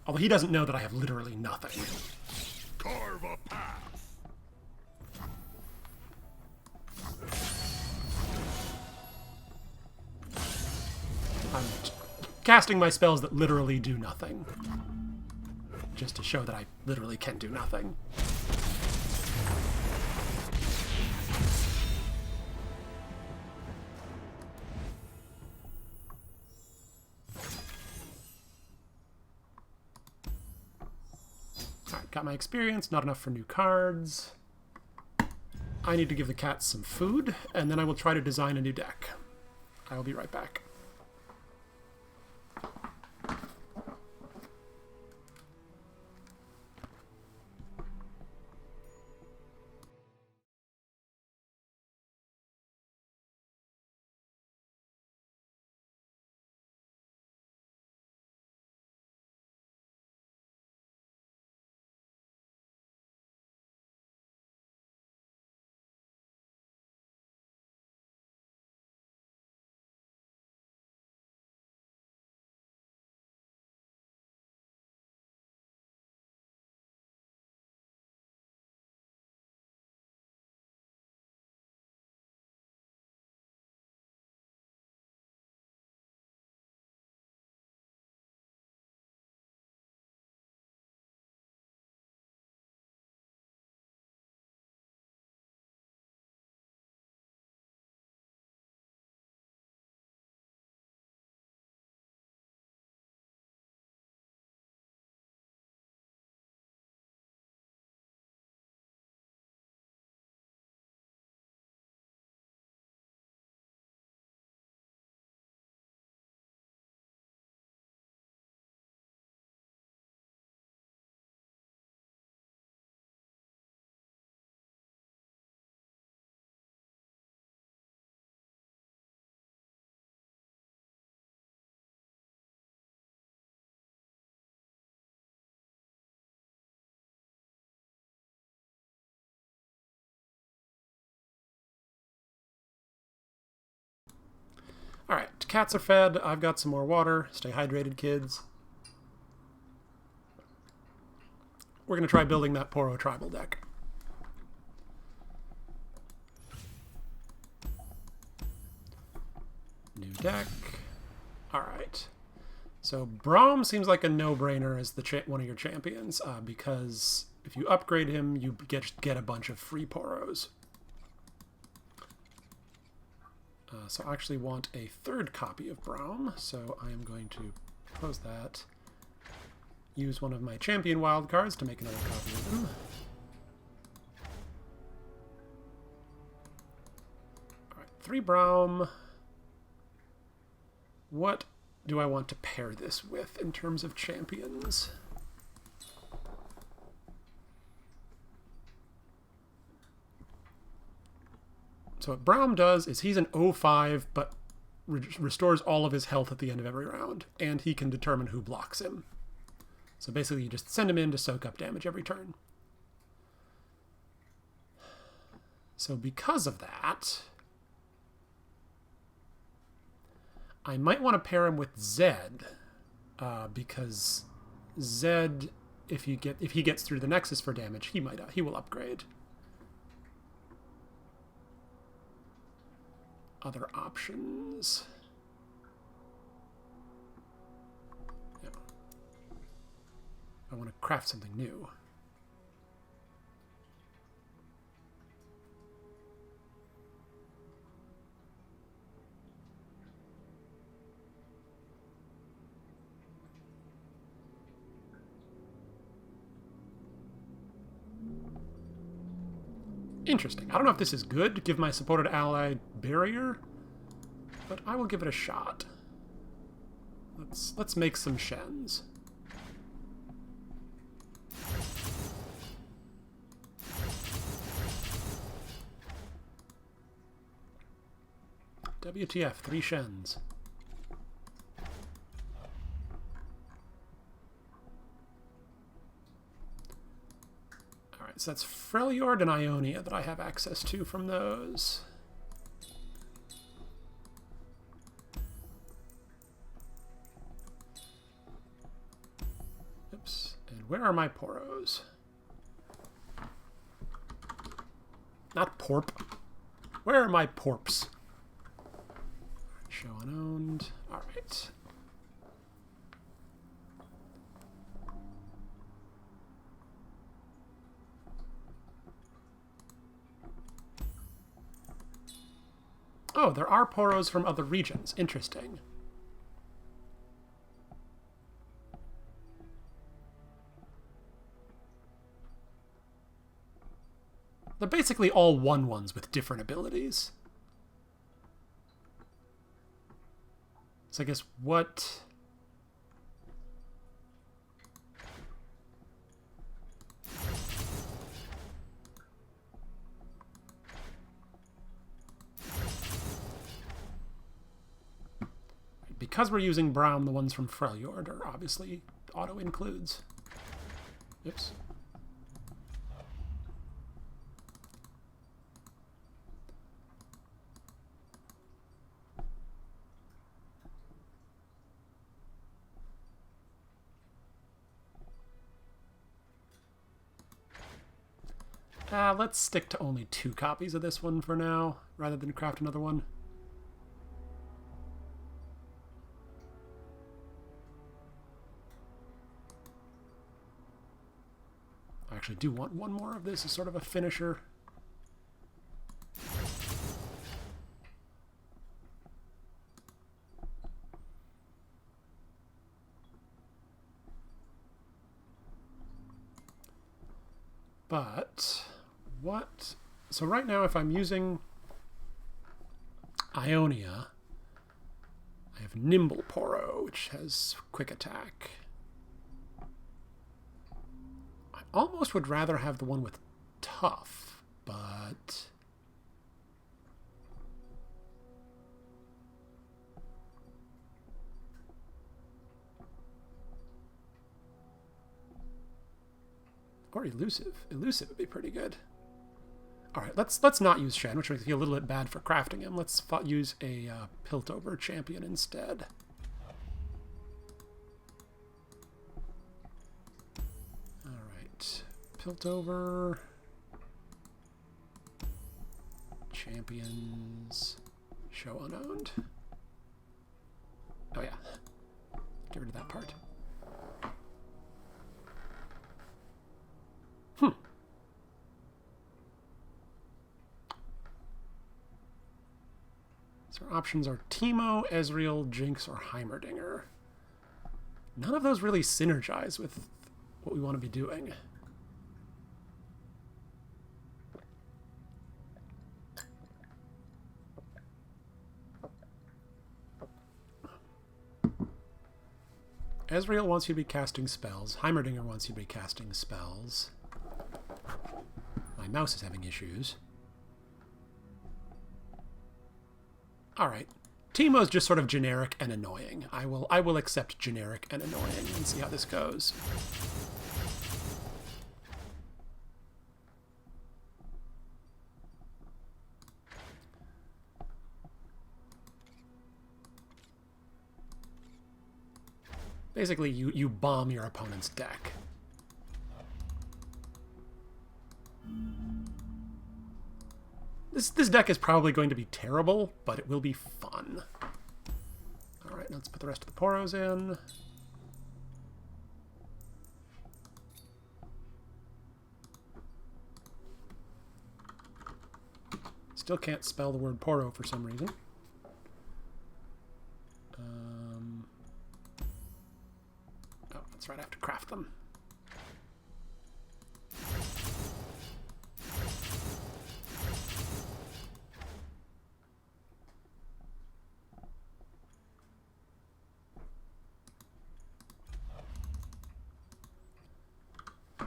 Speaker 1: Although he doesn't know that I have literally nothing.
Speaker 3: Carve a path.
Speaker 1: I'm casting my spells that literally do nothing. Just to show that I literally can do nothing. Alright, got my experience, not enough for new cards. I need to give the cats some food, and then I will try to design a new deck. I will be right back. Alright, cats are fed. I've got some more water. Stay hydrated, kids. We're going to try building that Poro tribal deck. New deck. Alright. So Braum seems like a no-brainer as one of your champions, because if you upgrade him, you get a bunch of free Poros. So I actually want a 3rd copy of Braum, so I am going to propose that. Use one of my champion wildcards to make another copy of him. Alright, 3 Braum. What do I want to pair this with in terms of champions? So what Braum does is he's an 0-5, but restores all of his health at the end of every round, and he can determine who blocks him. So basically you just send him in to soak up damage every turn. So because of that, I might want to pair him with Zed, because Zed if he gets through the Nexus for damage, he will upgrade. Other options. Yeah. I want to craft something new. Interesting. I don't know if this is good to give my supported ally barrier, but I will give it a shot. Let's make some Shens. WTF, 3 Shens. So that's Freljord and Ionia that I have access to from those. Oops. And where are my Poros? Not Porp. Where are my Porps? Show unowned. Alright. Oh, there are Poros from other regions. Interesting. They're basically all 1/1s with different abilities. So I guess what... Because we're using Braum, the ones from Freljord are obviously auto-includes. Oops. Let's stick to only 2 copies of this one for now, rather than craft another one. I actually do want one more of this as sort of a finisher. But what... So right now, if I'm using Ionia, I have Nimble Poro, which has quick attack. I almost would rather have the one with tough, but... Or elusive. Elusive would be pretty good. All right, let's not use Shen, which makes me feel a little bit bad for crafting him. Let's use a Piltover champion instead. All right, Piltover champions show unowned. Oh yeah, get rid of that part. So our options are Teemo, Ezreal, Jinx, or Heimerdinger. None of those really synergize with what we want to be doing. Ezreal wants you to be casting spells. Heimerdinger wants you to be casting spells. My mouse is having issues. Alright. Teemo's just sort of generic and annoying. I will accept generic and annoying and see how this goes. Basically, you bomb your opponent's deck. This deck is probably going to be terrible, but it will be fun. Alright, let's put the rest of the Poros in. Still can't spell the word Poro for some reason. Oh, that's right, I have to craft them.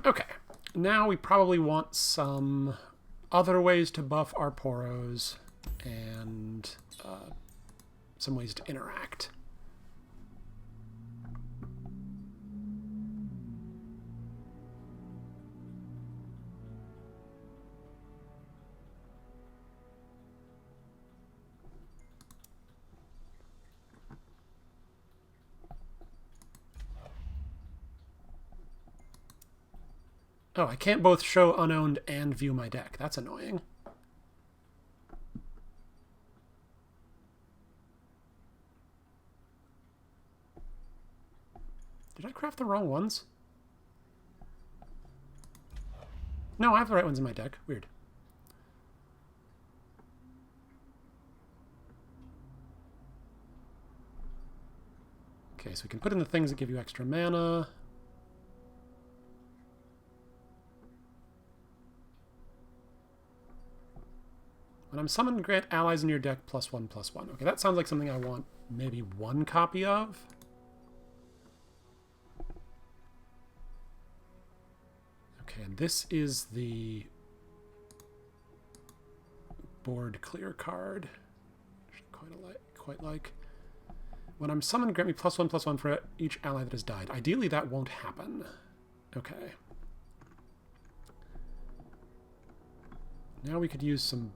Speaker 1: Okay, now we probably want some other ways to buff our Poros and some ways to interact. Oh, I can't both show unowned and view my deck. That's annoying. Did I craft the wrong ones? No, I have the right ones in my deck. Weird. Okay, so we can put in the things that give you extra mana. When I'm summoned, grant allies in your deck +1/+1. Okay, that sounds like something I want maybe one copy of. Okay, and this is the board clear card. Which I quite like. When I'm summoned, grant me +1/+1 for each ally that has died. Ideally, that won't happen. Okay. Now we could use some...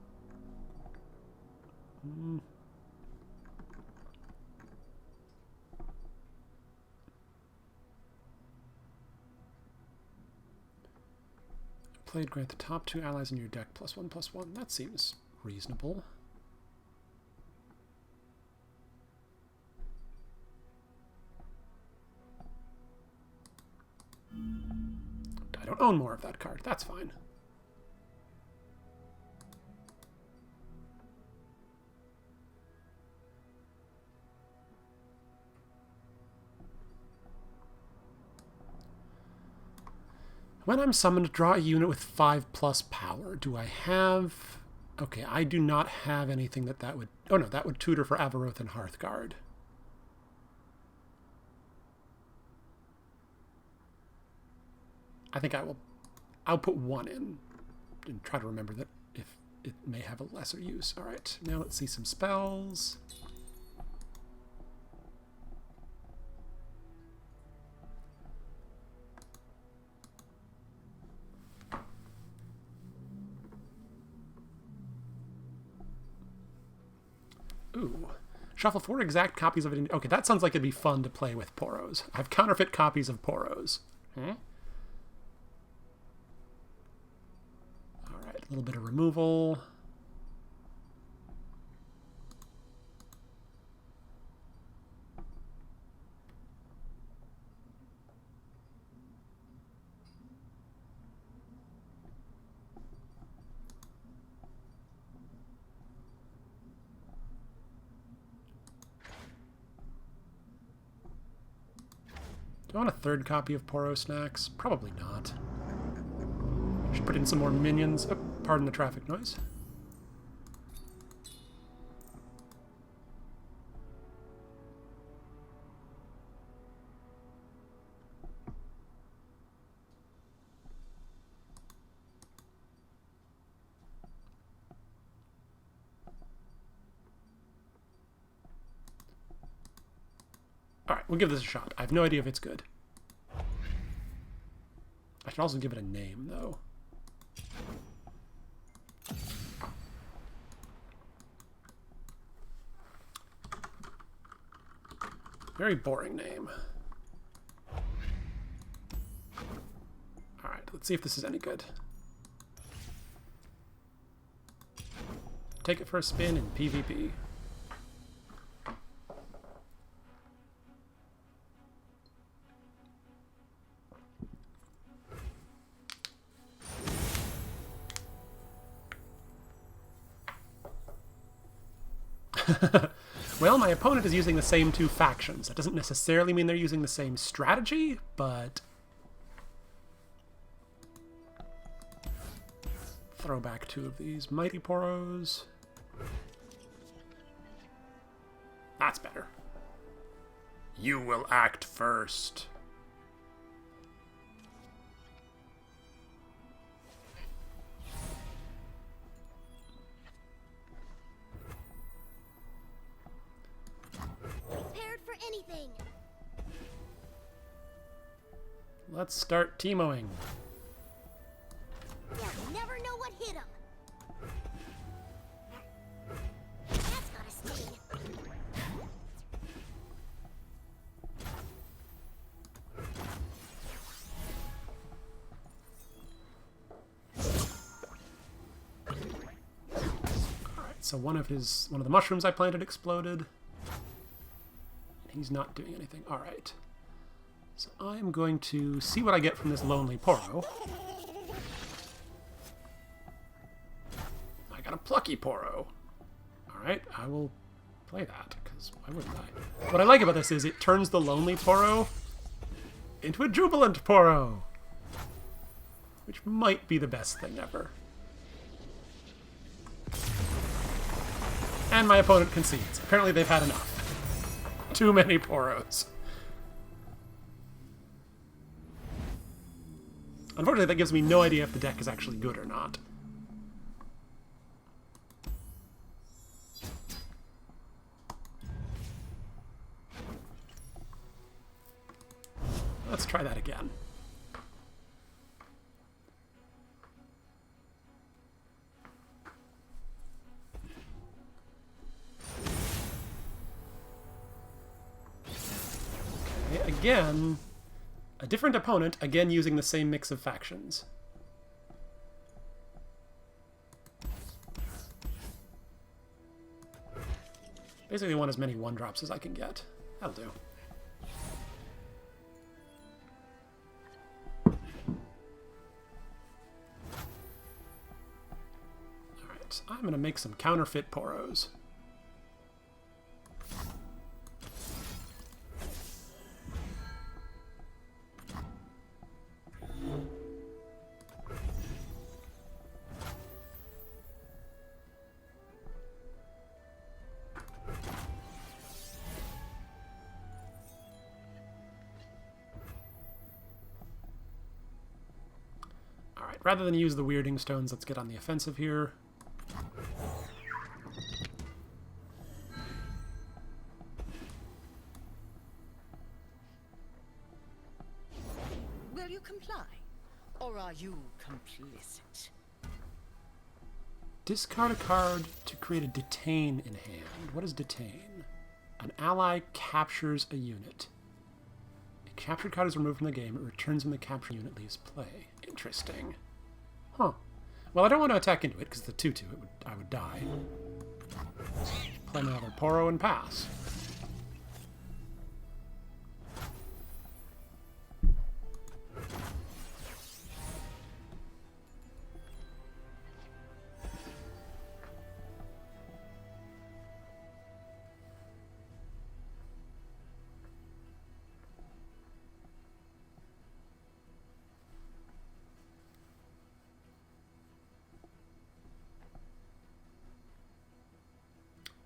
Speaker 1: Played, grant the top 2 allies in your deck +1/+1. That seems reasonable. I don't own more of that card. That's fine. When I'm summoned, draw a unit with 5+ power. Do I have... Okay, I do not have anything that would... Oh no, that would tutor for Avaroth and Hearthguard. I think I'll put 1 in and try to remember that if it may have a lesser use. Alright, now let's see some spells. Ooh. Shuffle 4 exact copies of it. Okay, that sounds like it'd be fun to play with Poros. I have counterfeit copies of Poros. Alright, a little bit of removal. Do I want a 3rd copy of Poro Snacks? Probably not. Should put in some more minions. Oh, pardon the traffic noise. Alright, we'll give this a shot. I have no idea if it's good. I should also give it a name, though. Very boring name. Alright, let's see if this is any good. take it for a spin in PvP. Well, my opponent is using the same two factions. That doesn't necessarily mean they're using the same strategy, but... Throw back 2 of these Mighty Poros. That's better. You will act first.
Speaker 5: Prepared for anything.
Speaker 1: Let's start Teemoing.
Speaker 5: They'll never know what hit them. That's gotta sting.
Speaker 1: Alright, so one of the mushrooms I planted exploded. He's not doing anything. Alright. So I'm going to see what I get from this lonely Poro. I got a plucky Poro. Alright, I will play that, because why wouldn't I? What I like about this is it turns the lonely Poro into a jubilant Poro, which might be the best thing ever. And my opponent concedes. Apparently they've had enough. Too many Poros. Unfortunately, that gives me no idea if the deck is actually good or not. Let's try that again. Okay, again, a different opponent, again using the same mix of factions. Basically want as many 1-drops as I can get. That'll do. Alright, I'm going to make some counterfeit Poros. Rather than use the weirding stones, let's get on the offensive here.
Speaker 9: Will you comply? Or are you complicit?
Speaker 1: Discard a card to create a detain in hand. What is detain? An ally captures a unit. A captured card is removed from the game. It returns when the captured unit leaves play. Interesting. Huh. Well, I don't want to attack into it, because the 2-2, I would die. Play another Poro and pass.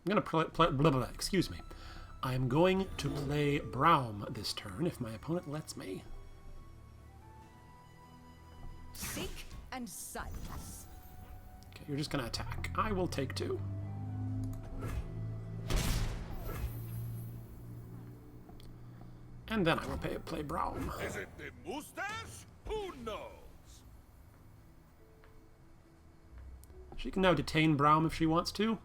Speaker 1: I'm going to excuse me. I'm going to play Braum this turn if my opponent lets me.
Speaker 9: Seek and silence.
Speaker 1: Okay, you're just going to attack. I will take 2. And then I will play Braum.
Speaker 3: Is it the mustache? Who knows?
Speaker 1: She can now detain Braum if she wants to.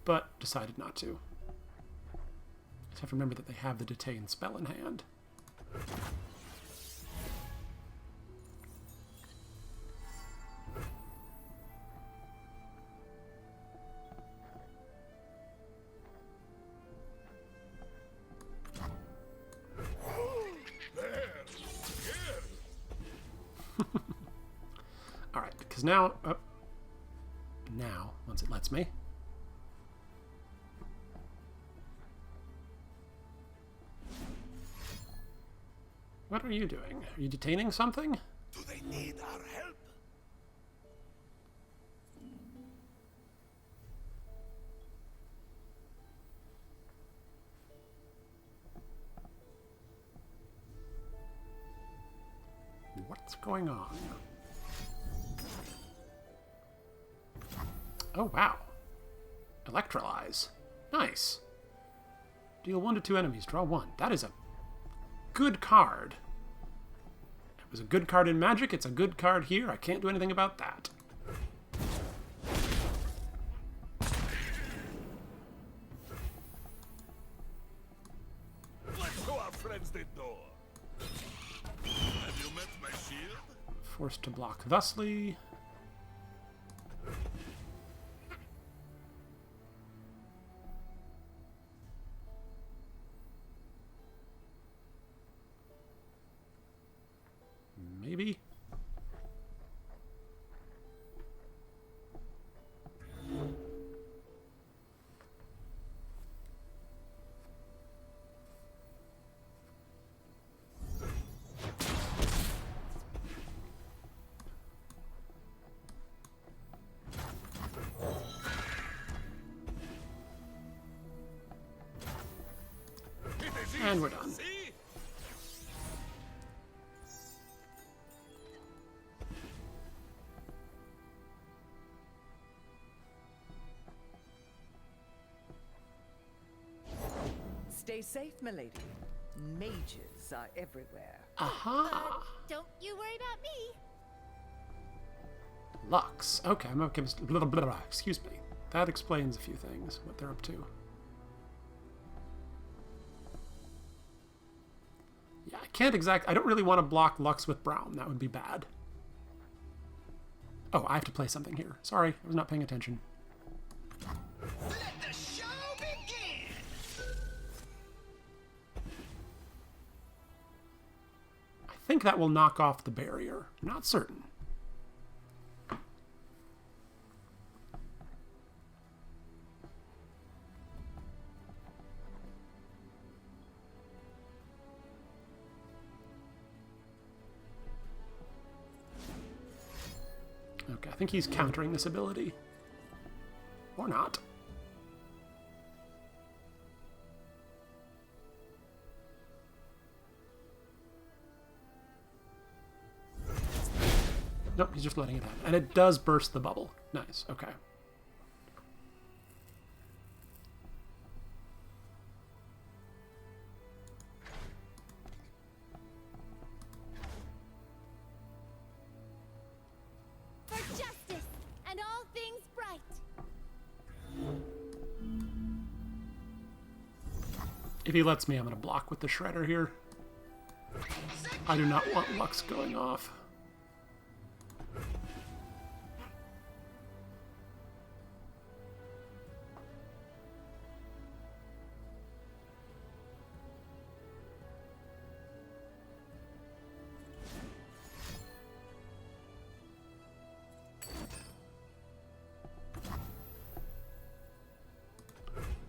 Speaker 1: But decided not to. Just have to remember that they have the detain spell in hand. Alright, because now... Oh, now, once it lets me... What are you doing? Are you detaining something?
Speaker 2: Do they need our help?
Speaker 1: What's going on? Oh, wow. Electrolyze. Nice. Deal 1 to 2 enemies. Draw 1. That is a good card. It was a good card in Magic. It's a good card here. I can't do anything about that.
Speaker 3: Let's show our friends the door. Have you met my shield?
Speaker 1: Forced to block thusly. Maybe. And we're done.
Speaker 3: See?
Speaker 9: Stay safe, milady. Mages are everywhere.
Speaker 1: Aha!
Speaker 5: Don't you worry about me.
Speaker 1: Lux. Okay, I'm okay. Blah, blah, blah. Excuse me. That explains a few things, what they're up to. Yeah, I can't I don't really want to block Lux with Brown. That would be bad. Oh, I have to play something here. Sorry, I was not paying attention.
Speaker 4: Let the show begin!
Speaker 1: I think that will knock off the barrier. Not certain. Okay, I think he's countering this ability. Or not. Nope, he's just letting it happen. And it does burst the bubble. Nice, okay.
Speaker 5: For justice and all things bright.
Speaker 1: If he lets me, I'm going to block with the Shredder here. I do not want Lux going off.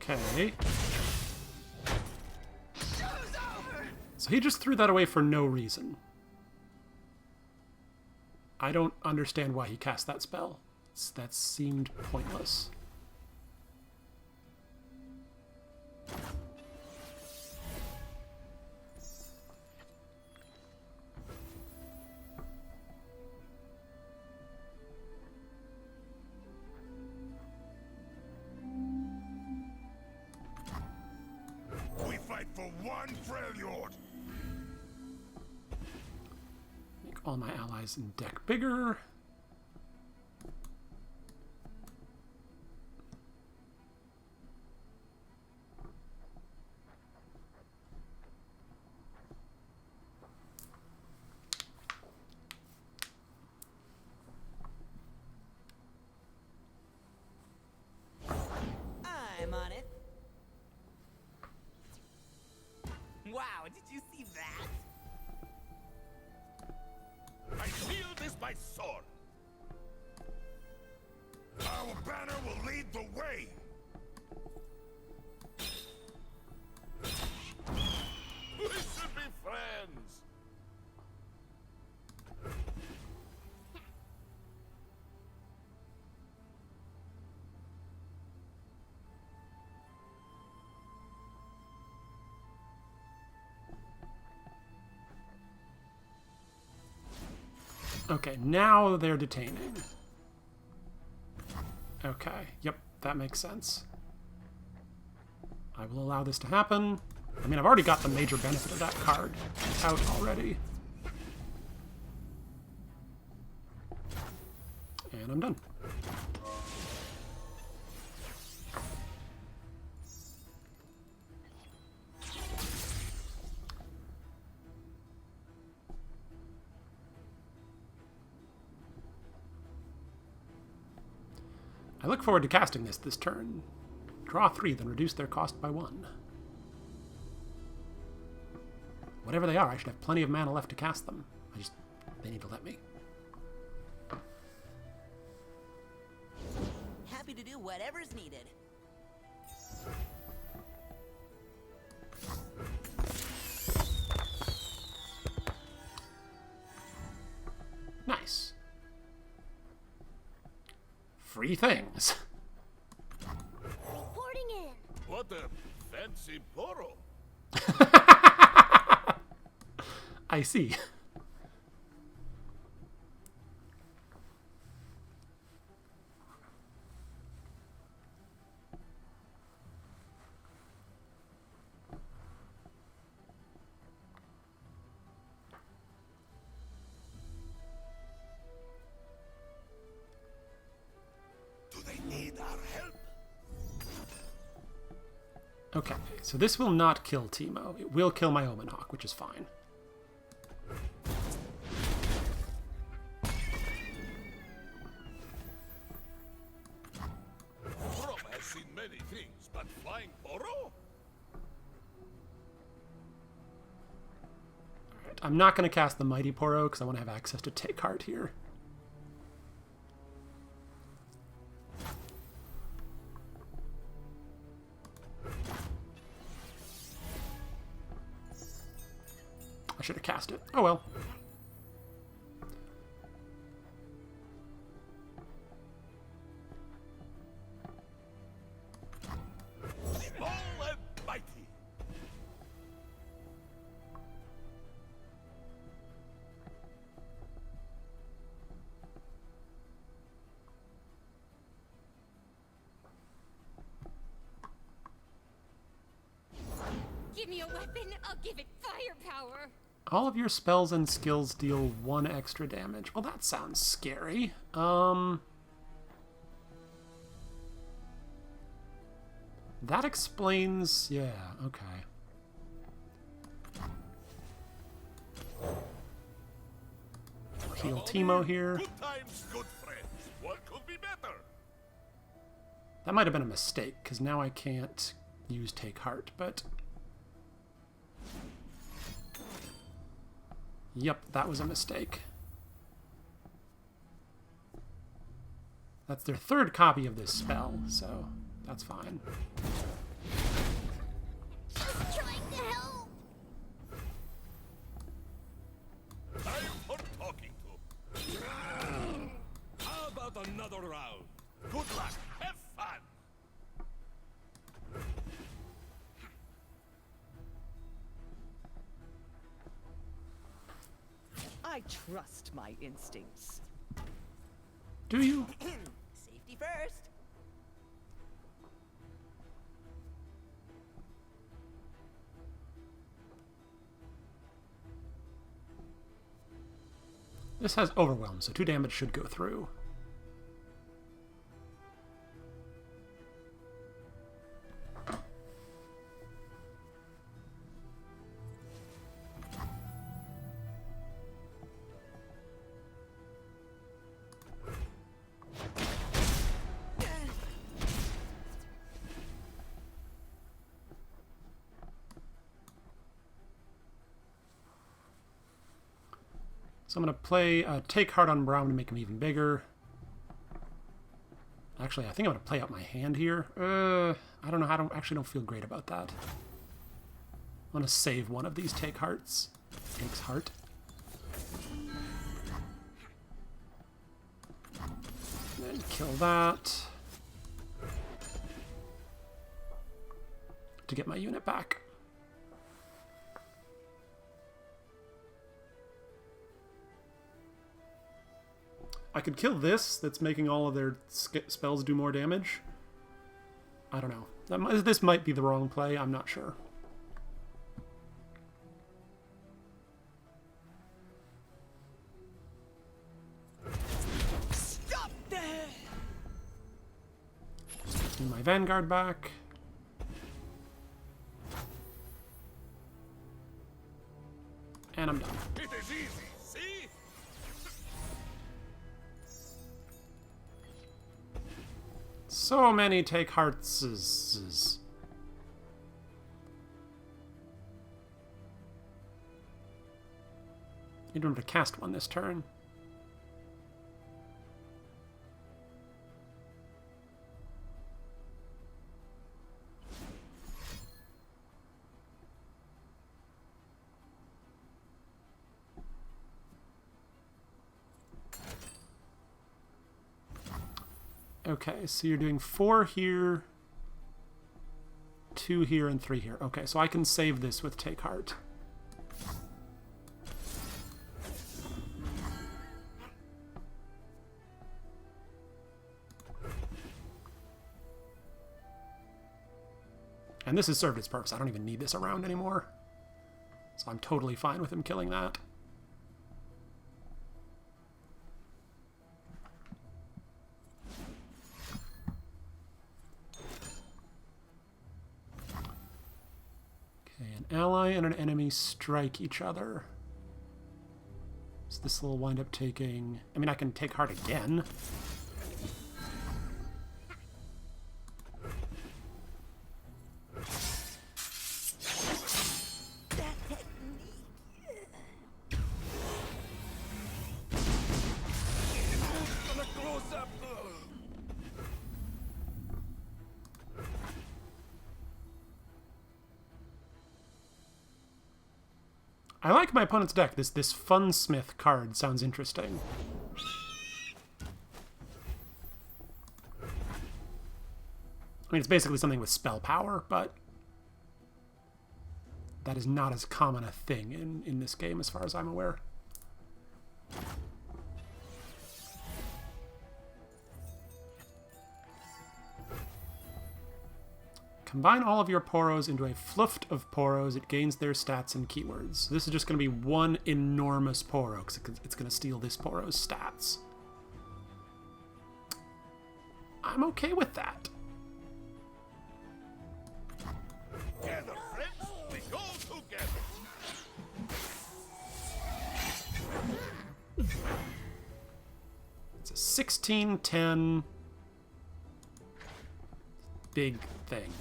Speaker 1: Okay. So he just threw that away for no reason. I don't understand why he cast that spell. That seemed pointless.
Speaker 3: We fight for one Freljord.
Speaker 1: Make all my allies in deck bigger.
Speaker 4: I'm on it. Wow, did you see that?
Speaker 3: I seal my sword. Our banner will lead the way. We should be friends.
Speaker 1: Okay, now they're detaining. Okay, yep, that makes sense. I will allow this to happen. I mean, I've already got the major benefit of that card out already. And I'm done. I look forward to casting this turn. Draw 3, then reduce their cost by 1. Whatever they are, I should have plenty of mana left to cast them. They need to let me.
Speaker 4: Happy to do whatever's needed.
Speaker 1: Nice. Free things.
Speaker 5: Reporting in.
Speaker 3: What a fancy poro.
Speaker 1: I see.
Speaker 2: Do they need our help?
Speaker 1: Okay, so this will not kill Teemo. It will kill my Omen Hawk, which is fine.
Speaker 3: Rome has seen many things, but flying poro?
Speaker 1: I'm not going to cast the Mighty Poro because I want to have access to Take Heart here. I should have cast it. Oh well.
Speaker 3: Small and mighty.
Speaker 5: Give me a weapon, I'll give it firepower.
Speaker 1: All of your spells and skills deal 1 extra damage. Well, that sounds scary. That explains... Yeah, okay. I'll heal Teemo here.
Speaker 3: Good times, good friends. What could be better?
Speaker 1: That might have been a mistake, because now I can't use Take Heart, but... Yep, that was a mistake. That's their 3rd copy of this spell, so that's fine.
Speaker 5: Just trying to help.
Speaker 3: Time for talking to. How about another round? Good luck. Have fun.
Speaker 9: I trust my instincts.
Speaker 1: Do you?
Speaker 4: Safety first.
Speaker 1: This has Overwhelm, so 2 damage should go through. So I'm going to play Take Heart on Brown to make him even bigger. Actually, I think I'm going to play out my hand here. I don't know. I actually don't feel great about that. I'm going to save one of these Take Hearts. Takes Heart. And kill that. To get my unit back. I could kill this, that's making all of their spells do more damage. I don't know. This might be the wrong play, I'm not sure.
Speaker 4: Stop there!
Speaker 1: Get my Vanguard back. And I'm done.
Speaker 3: It is easy, see?
Speaker 1: So many Take Hearts. Need him to cast one this turn. Okay, so you're doing 4 here, 2 here, and 3 here. Okay, so I can save this with Take Heart. And this has served its purpose. I don't even need this around anymore. So I'm totally fine with him killing that. An ally and an enemy strike each other. So this will wind up taking... I mean, I can take Heart again. I like my opponent's deck. This Funsmith card sounds interesting. I mean, it's basically something with spell power, but that is not as common a thing in this game as far as I'm aware. Combine all of your Poros into a fluft of Poros. It gains their stats and keywords. This is just going to be one enormous Poro, because it's going to steal this Poro's stats. I'm okay with that.
Speaker 3: Gather, friends, we go together.
Speaker 1: It's a 16-10 big thing.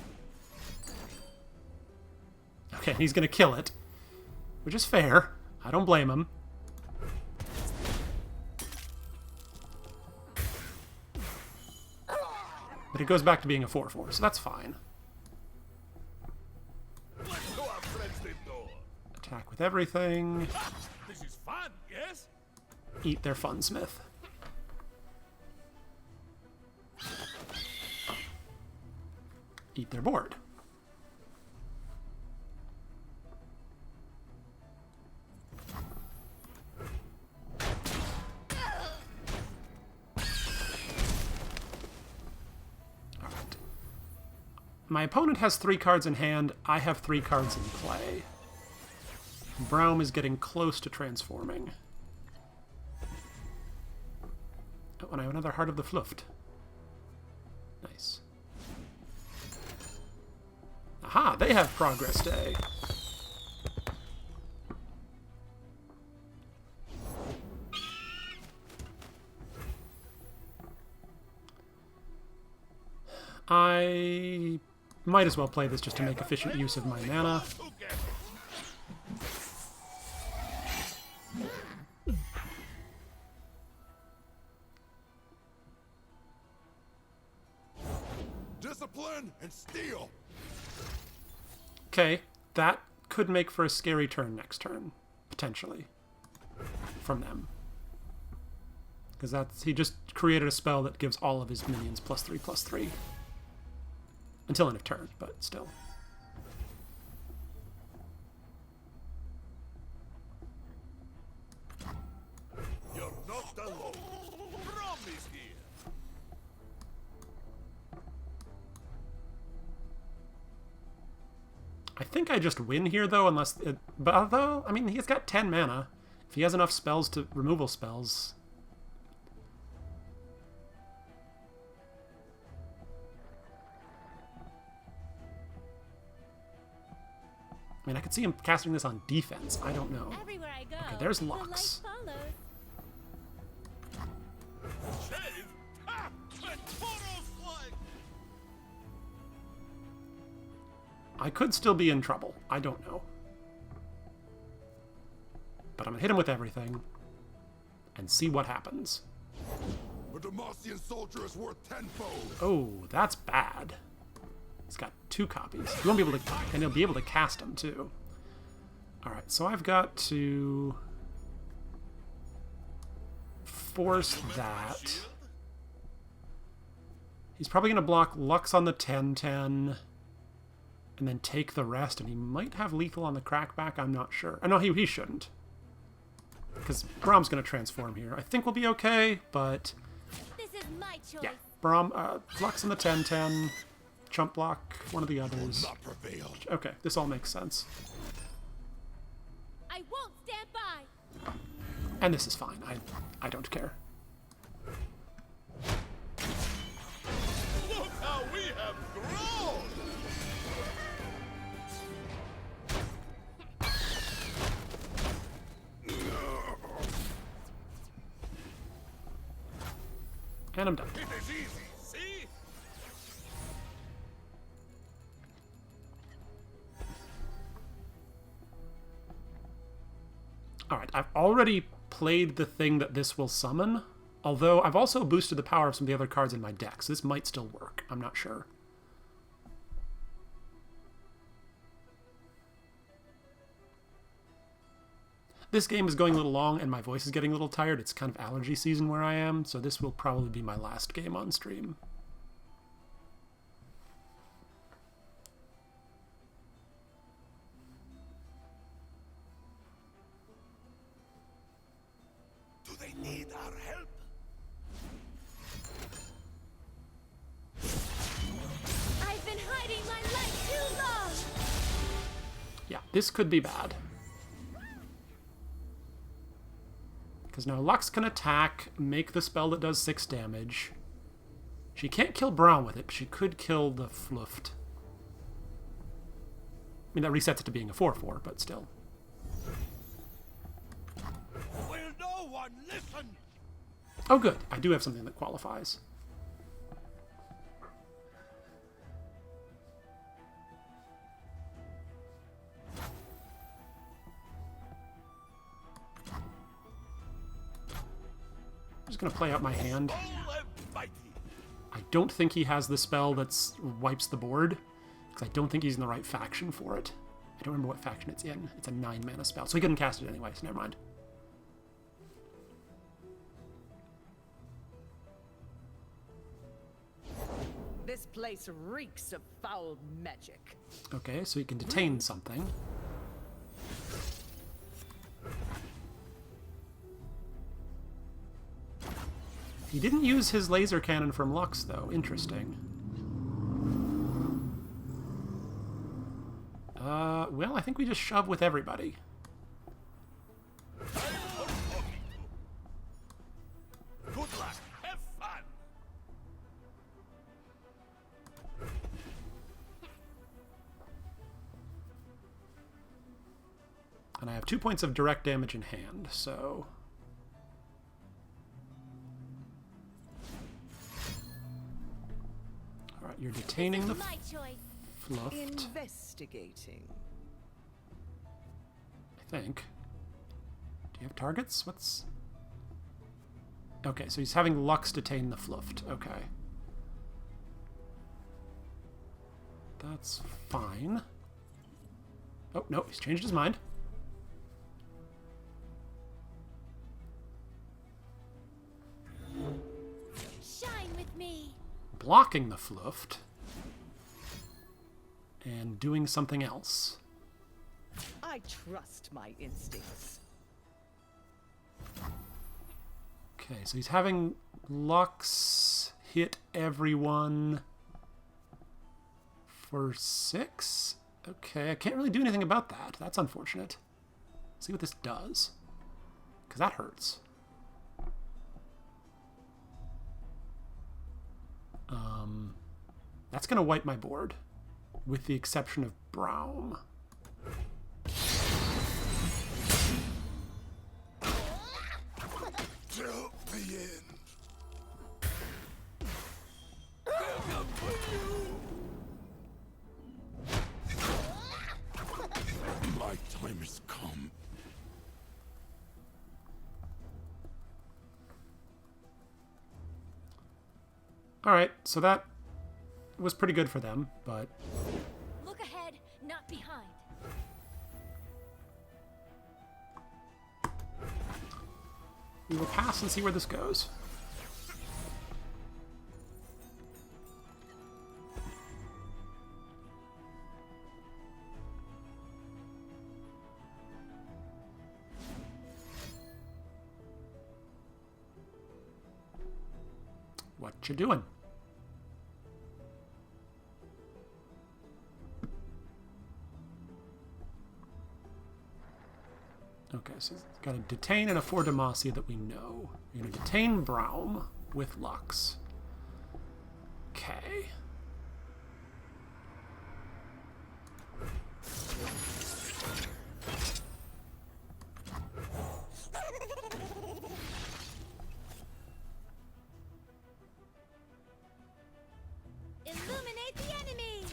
Speaker 1: Okay, he's gonna kill it, which is fair. I don't blame him. But it goes back to being a 4/4, so that's fine.
Speaker 3: Let's go, our friends indoor.
Speaker 1: Attack with everything.
Speaker 3: This is fun, yes?
Speaker 1: Eat their Funsmith. Eat their board. Alright. My opponent has 3 cards in hand. I have 3 cards in play. Braum is getting close to transforming. Oh, and I have another Heart of the Fluft. Nice. Aha, they have Progress Day. I might as well play this just to make efficient use of my mana.
Speaker 2: Run and steal.
Speaker 1: Okay, that could make for a scary turn next turn, potentially, from them. Because he just created a spell that gives all of his minions +3/+3. Until end of turn, but still.
Speaker 2: You're not alone.
Speaker 3: Rom is here.
Speaker 1: I think I just win here, though, unless... but although, I mean, he's got 10 mana. If he has enough spells to... removal spells... I mean, I could see him casting this on defense. I don't know.
Speaker 5: Everywhere I go,
Speaker 1: Okay, there's
Speaker 5: the light
Speaker 1: Lux.
Speaker 5: follows.
Speaker 3: Shave? Ha! Let Toro's flag!
Speaker 1: I could still be in trouble. I don't know. But I'm gonna hit him with everything and see what happens.
Speaker 2: A Demacian soldier is worth tenfold.
Speaker 1: Oh, that's bad. He's got 2 copies. He won't be able to, and he'll be able to cast them too. All right, so I've got to force that. He's probably going to block Lux on the 10/10, and then take the rest. And he might have lethal on the crackback. I'm not sure. No, he shouldn't, because Brahm's going to transform here. I think we'll be okay, but
Speaker 5: This is my choice.
Speaker 1: yeah, Brahm, Lux on the 10/10. Chump block, one of the others.
Speaker 2: Not prevail.
Speaker 1: Okay, this all makes sense.
Speaker 5: I won't stand by.
Speaker 1: And this is fine. I don't care.
Speaker 3: Look how we have grown!
Speaker 1: And I'm done.
Speaker 3: It is easy, see?
Speaker 1: Alright, I've already played the thing that this will summon, although I've also boosted the power of some of the other cards in my deck, so this might still work. I'm not sure. This game is going a little long, and my voice is getting a little tired. It's kind of allergy season where I am, so this will probably be my last game on stream.
Speaker 2: Do they need our help?
Speaker 5: I've been hiding my light too long.
Speaker 1: Yeah, this could be bad. Because now Lux can attack, make the spell that does 6 damage. She can't kill Braum with it, but she could kill the Fluft. I mean, that resets it to being a 4/4, but still.
Speaker 3: Will no one listen?
Speaker 1: Oh, good. I do have something that qualifies. I'm just going to play out my hand.
Speaker 3: All and mighty.
Speaker 1: I don't think he has the spell that wipes the board, because I don't think he's in the right faction for it. I don't remember what faction it's in. It's a 9-mana spell, so he couldn't cast it anyway, so never mind.
Speaker 9: This place reeks of foul magic.
Speaker 1: Okay, so he can detain something. He didn't use his laser cannon from Lux, though. Interesting. Well, I think we just shove with everybody.
Speaker 3: Good luck. Have fun.
Speaker 1: And I have 2 points of direct damage in hand, so... Alright, you're detaining the
Speaker 5: My choice.
Speaker 1: Fluft,
Speaker 9: Investigating.
Speaker 1: I think. Do you have targets? What's... Okay, so he's having Lux detain the Fluft. Okay. That's fine. Oh, no, he's changed his mind.
Speaker 5: Shine with me.
Speaker 1: Blocking the Fluft. And doing something else.
Speaker 9: I trust my instincts.
Speaker 1: Okay, so he's having Lux hit everyone for 6. Okay, I can't really do anything about that. That's unfortunate. Let's see what this does. Because that hurts. That's going to wipe my board. With the exception of Braum.
Speaker 2: Till the end. My time has come.
Speaker 1: Alright, so that was pretty good for them, but...
Speaker 5: Look ahead, not behind.
Speaker 1: we will pass and see where this goes. What you doing? Okay, so he's got a Detain and a 4 Demacia that we know. We're going to detain Braum with Lux. Okay.
Speaker 5: Illuminate the enemy.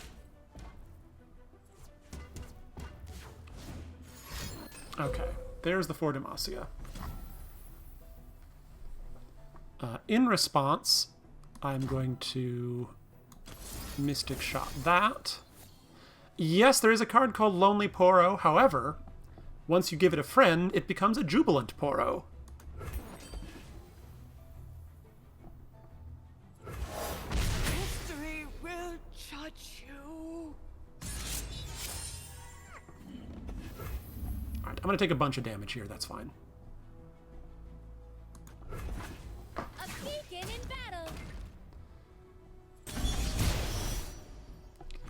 Speaker 1: Okay, there's the 4 Demacia. In response, I'm going to Mystic Shot that. Yes, there is a card called Lonely Poro. However, once you give it a friend, it becomes a Jubilant Poro.
Speaker 9: History will judge you.
Speaker 1: Alright, I'm going to take a bunch of damage here. That's fine.
Speaker 5: A beacon in battle.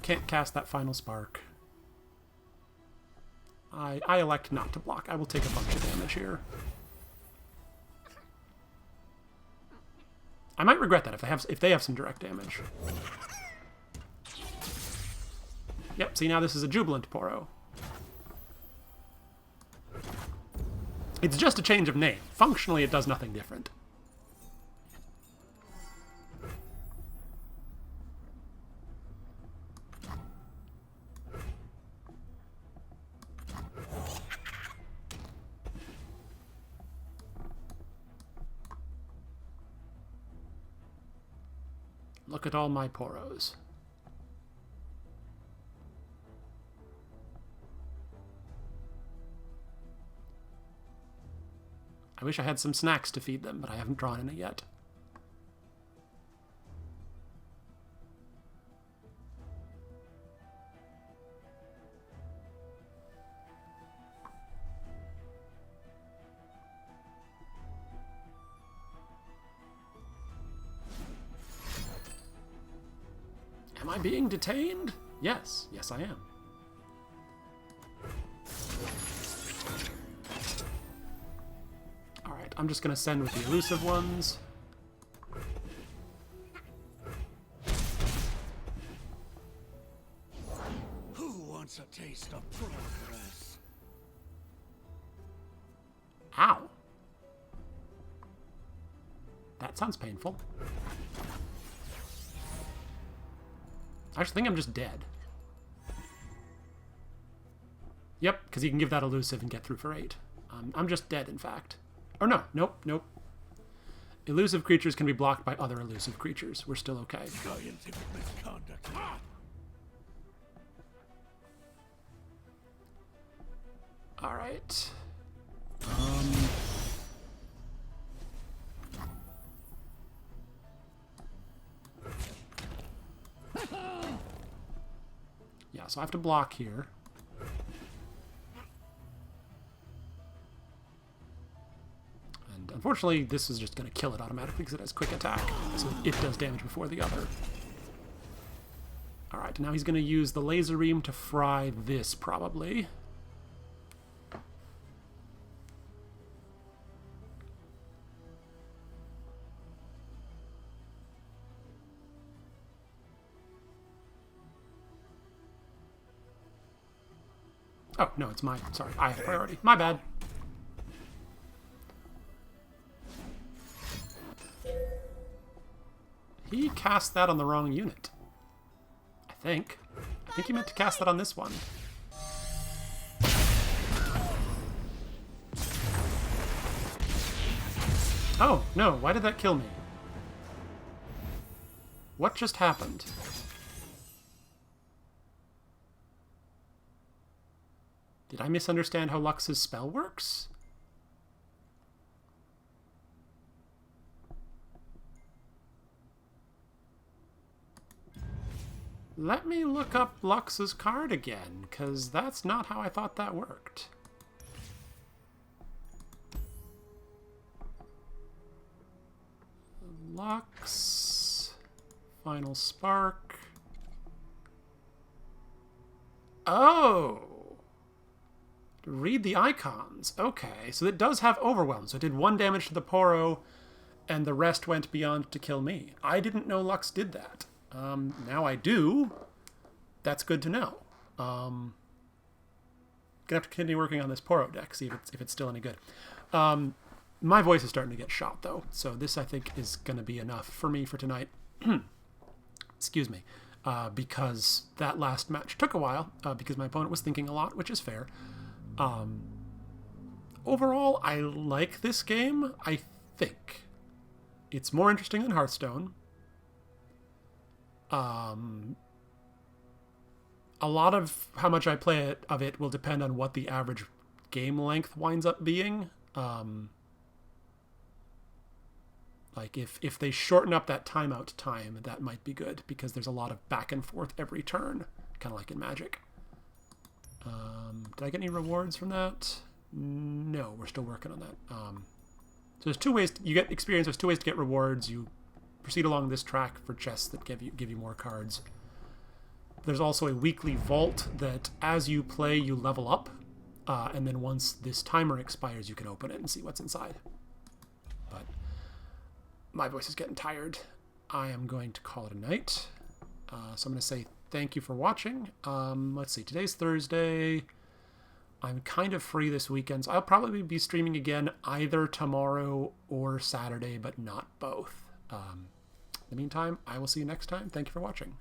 Speaker 1: Can't cast that final spark. I elect not to block. I will take a bunch of damage here. I might regret that if they have some direct damage. Yep, see now this is a Jubilant Poro. It's just a change of name. Functionally it does nothing different. Look at all my Poros. I wish I had some snacks to feed them, but I haven't drawn any yet. Am I being detained? Yes. Yes, I am. Alright, I'm just going to send with the elusive ones.
Speaker 3: Who wants a taste of progress?
Speaker 1: Ow. That sounds painful. I actually think I'm just dead. Yep, because he can give that elusive and get through for 8. I'm just dead, in fact. Or no, nope. Elusive creatures can be blocked by other elusive creatures. We're still okay.
Speaker 3: Scientific misconduct. Ah!
Speaker 1: All right. Yeah, so I have to block here. And unfortunately, this is just going to kill it automatically because it has quick attack. So it does damage before the other. Alright, now he's going to use the laser beam to fry this, probably. Oh, no, it's mine. Sorry, I have priority. My bad. He cast that on the wrong unit. I think he meant to cast that on this one. Oh, no, why did that kill me? What just happened? Did I misunderstand how Lux's spell works? Let me look up Lux's card again, because that's not how I thought that worked. Lux... Final Spark... Oh! Read the icons. Okay, so it does have Overwhelm. So it did 1 damage to the Poro, and the rest went beyond to kill me. I didn't know Lux did that. Now I do. That's good to know. Gonna have to continue working on this Poro deck, see if it's still any good. My voice is starting to get shot, though, so this, I think, is going to be enough for me for tonight. Excuse me. Because that last match took a while, because my opponent was thinking a lot, which is fair. Overall, I like this game. I think it's more interesting than Hearthstone. A lot of how much I play of it will depend on what the average game length winds up being. Like, if they shorten up that timeout time, that might be good, because there's a lot of back and forth every turn, kind of like in Magic. Did I get any rewards from that? No, we're still working on that. So there's 2 ways you get experience. There's 2 ways to get rewards. You proceed along this track for chests that give you more cards. There's also a weekly vault that, as you play, you level up, and then once this timer expires, you can open it and see what's inside. But my voice is getting tired. I am going to call it a night. So I'm going to say thank you for watching. Let's see, today's Thursday. I'm kind of free this weekend, so I'll probably be streaming again either tomorrow or Saturday, but not both. In the meantime, I will see you next time. Thank you for watching.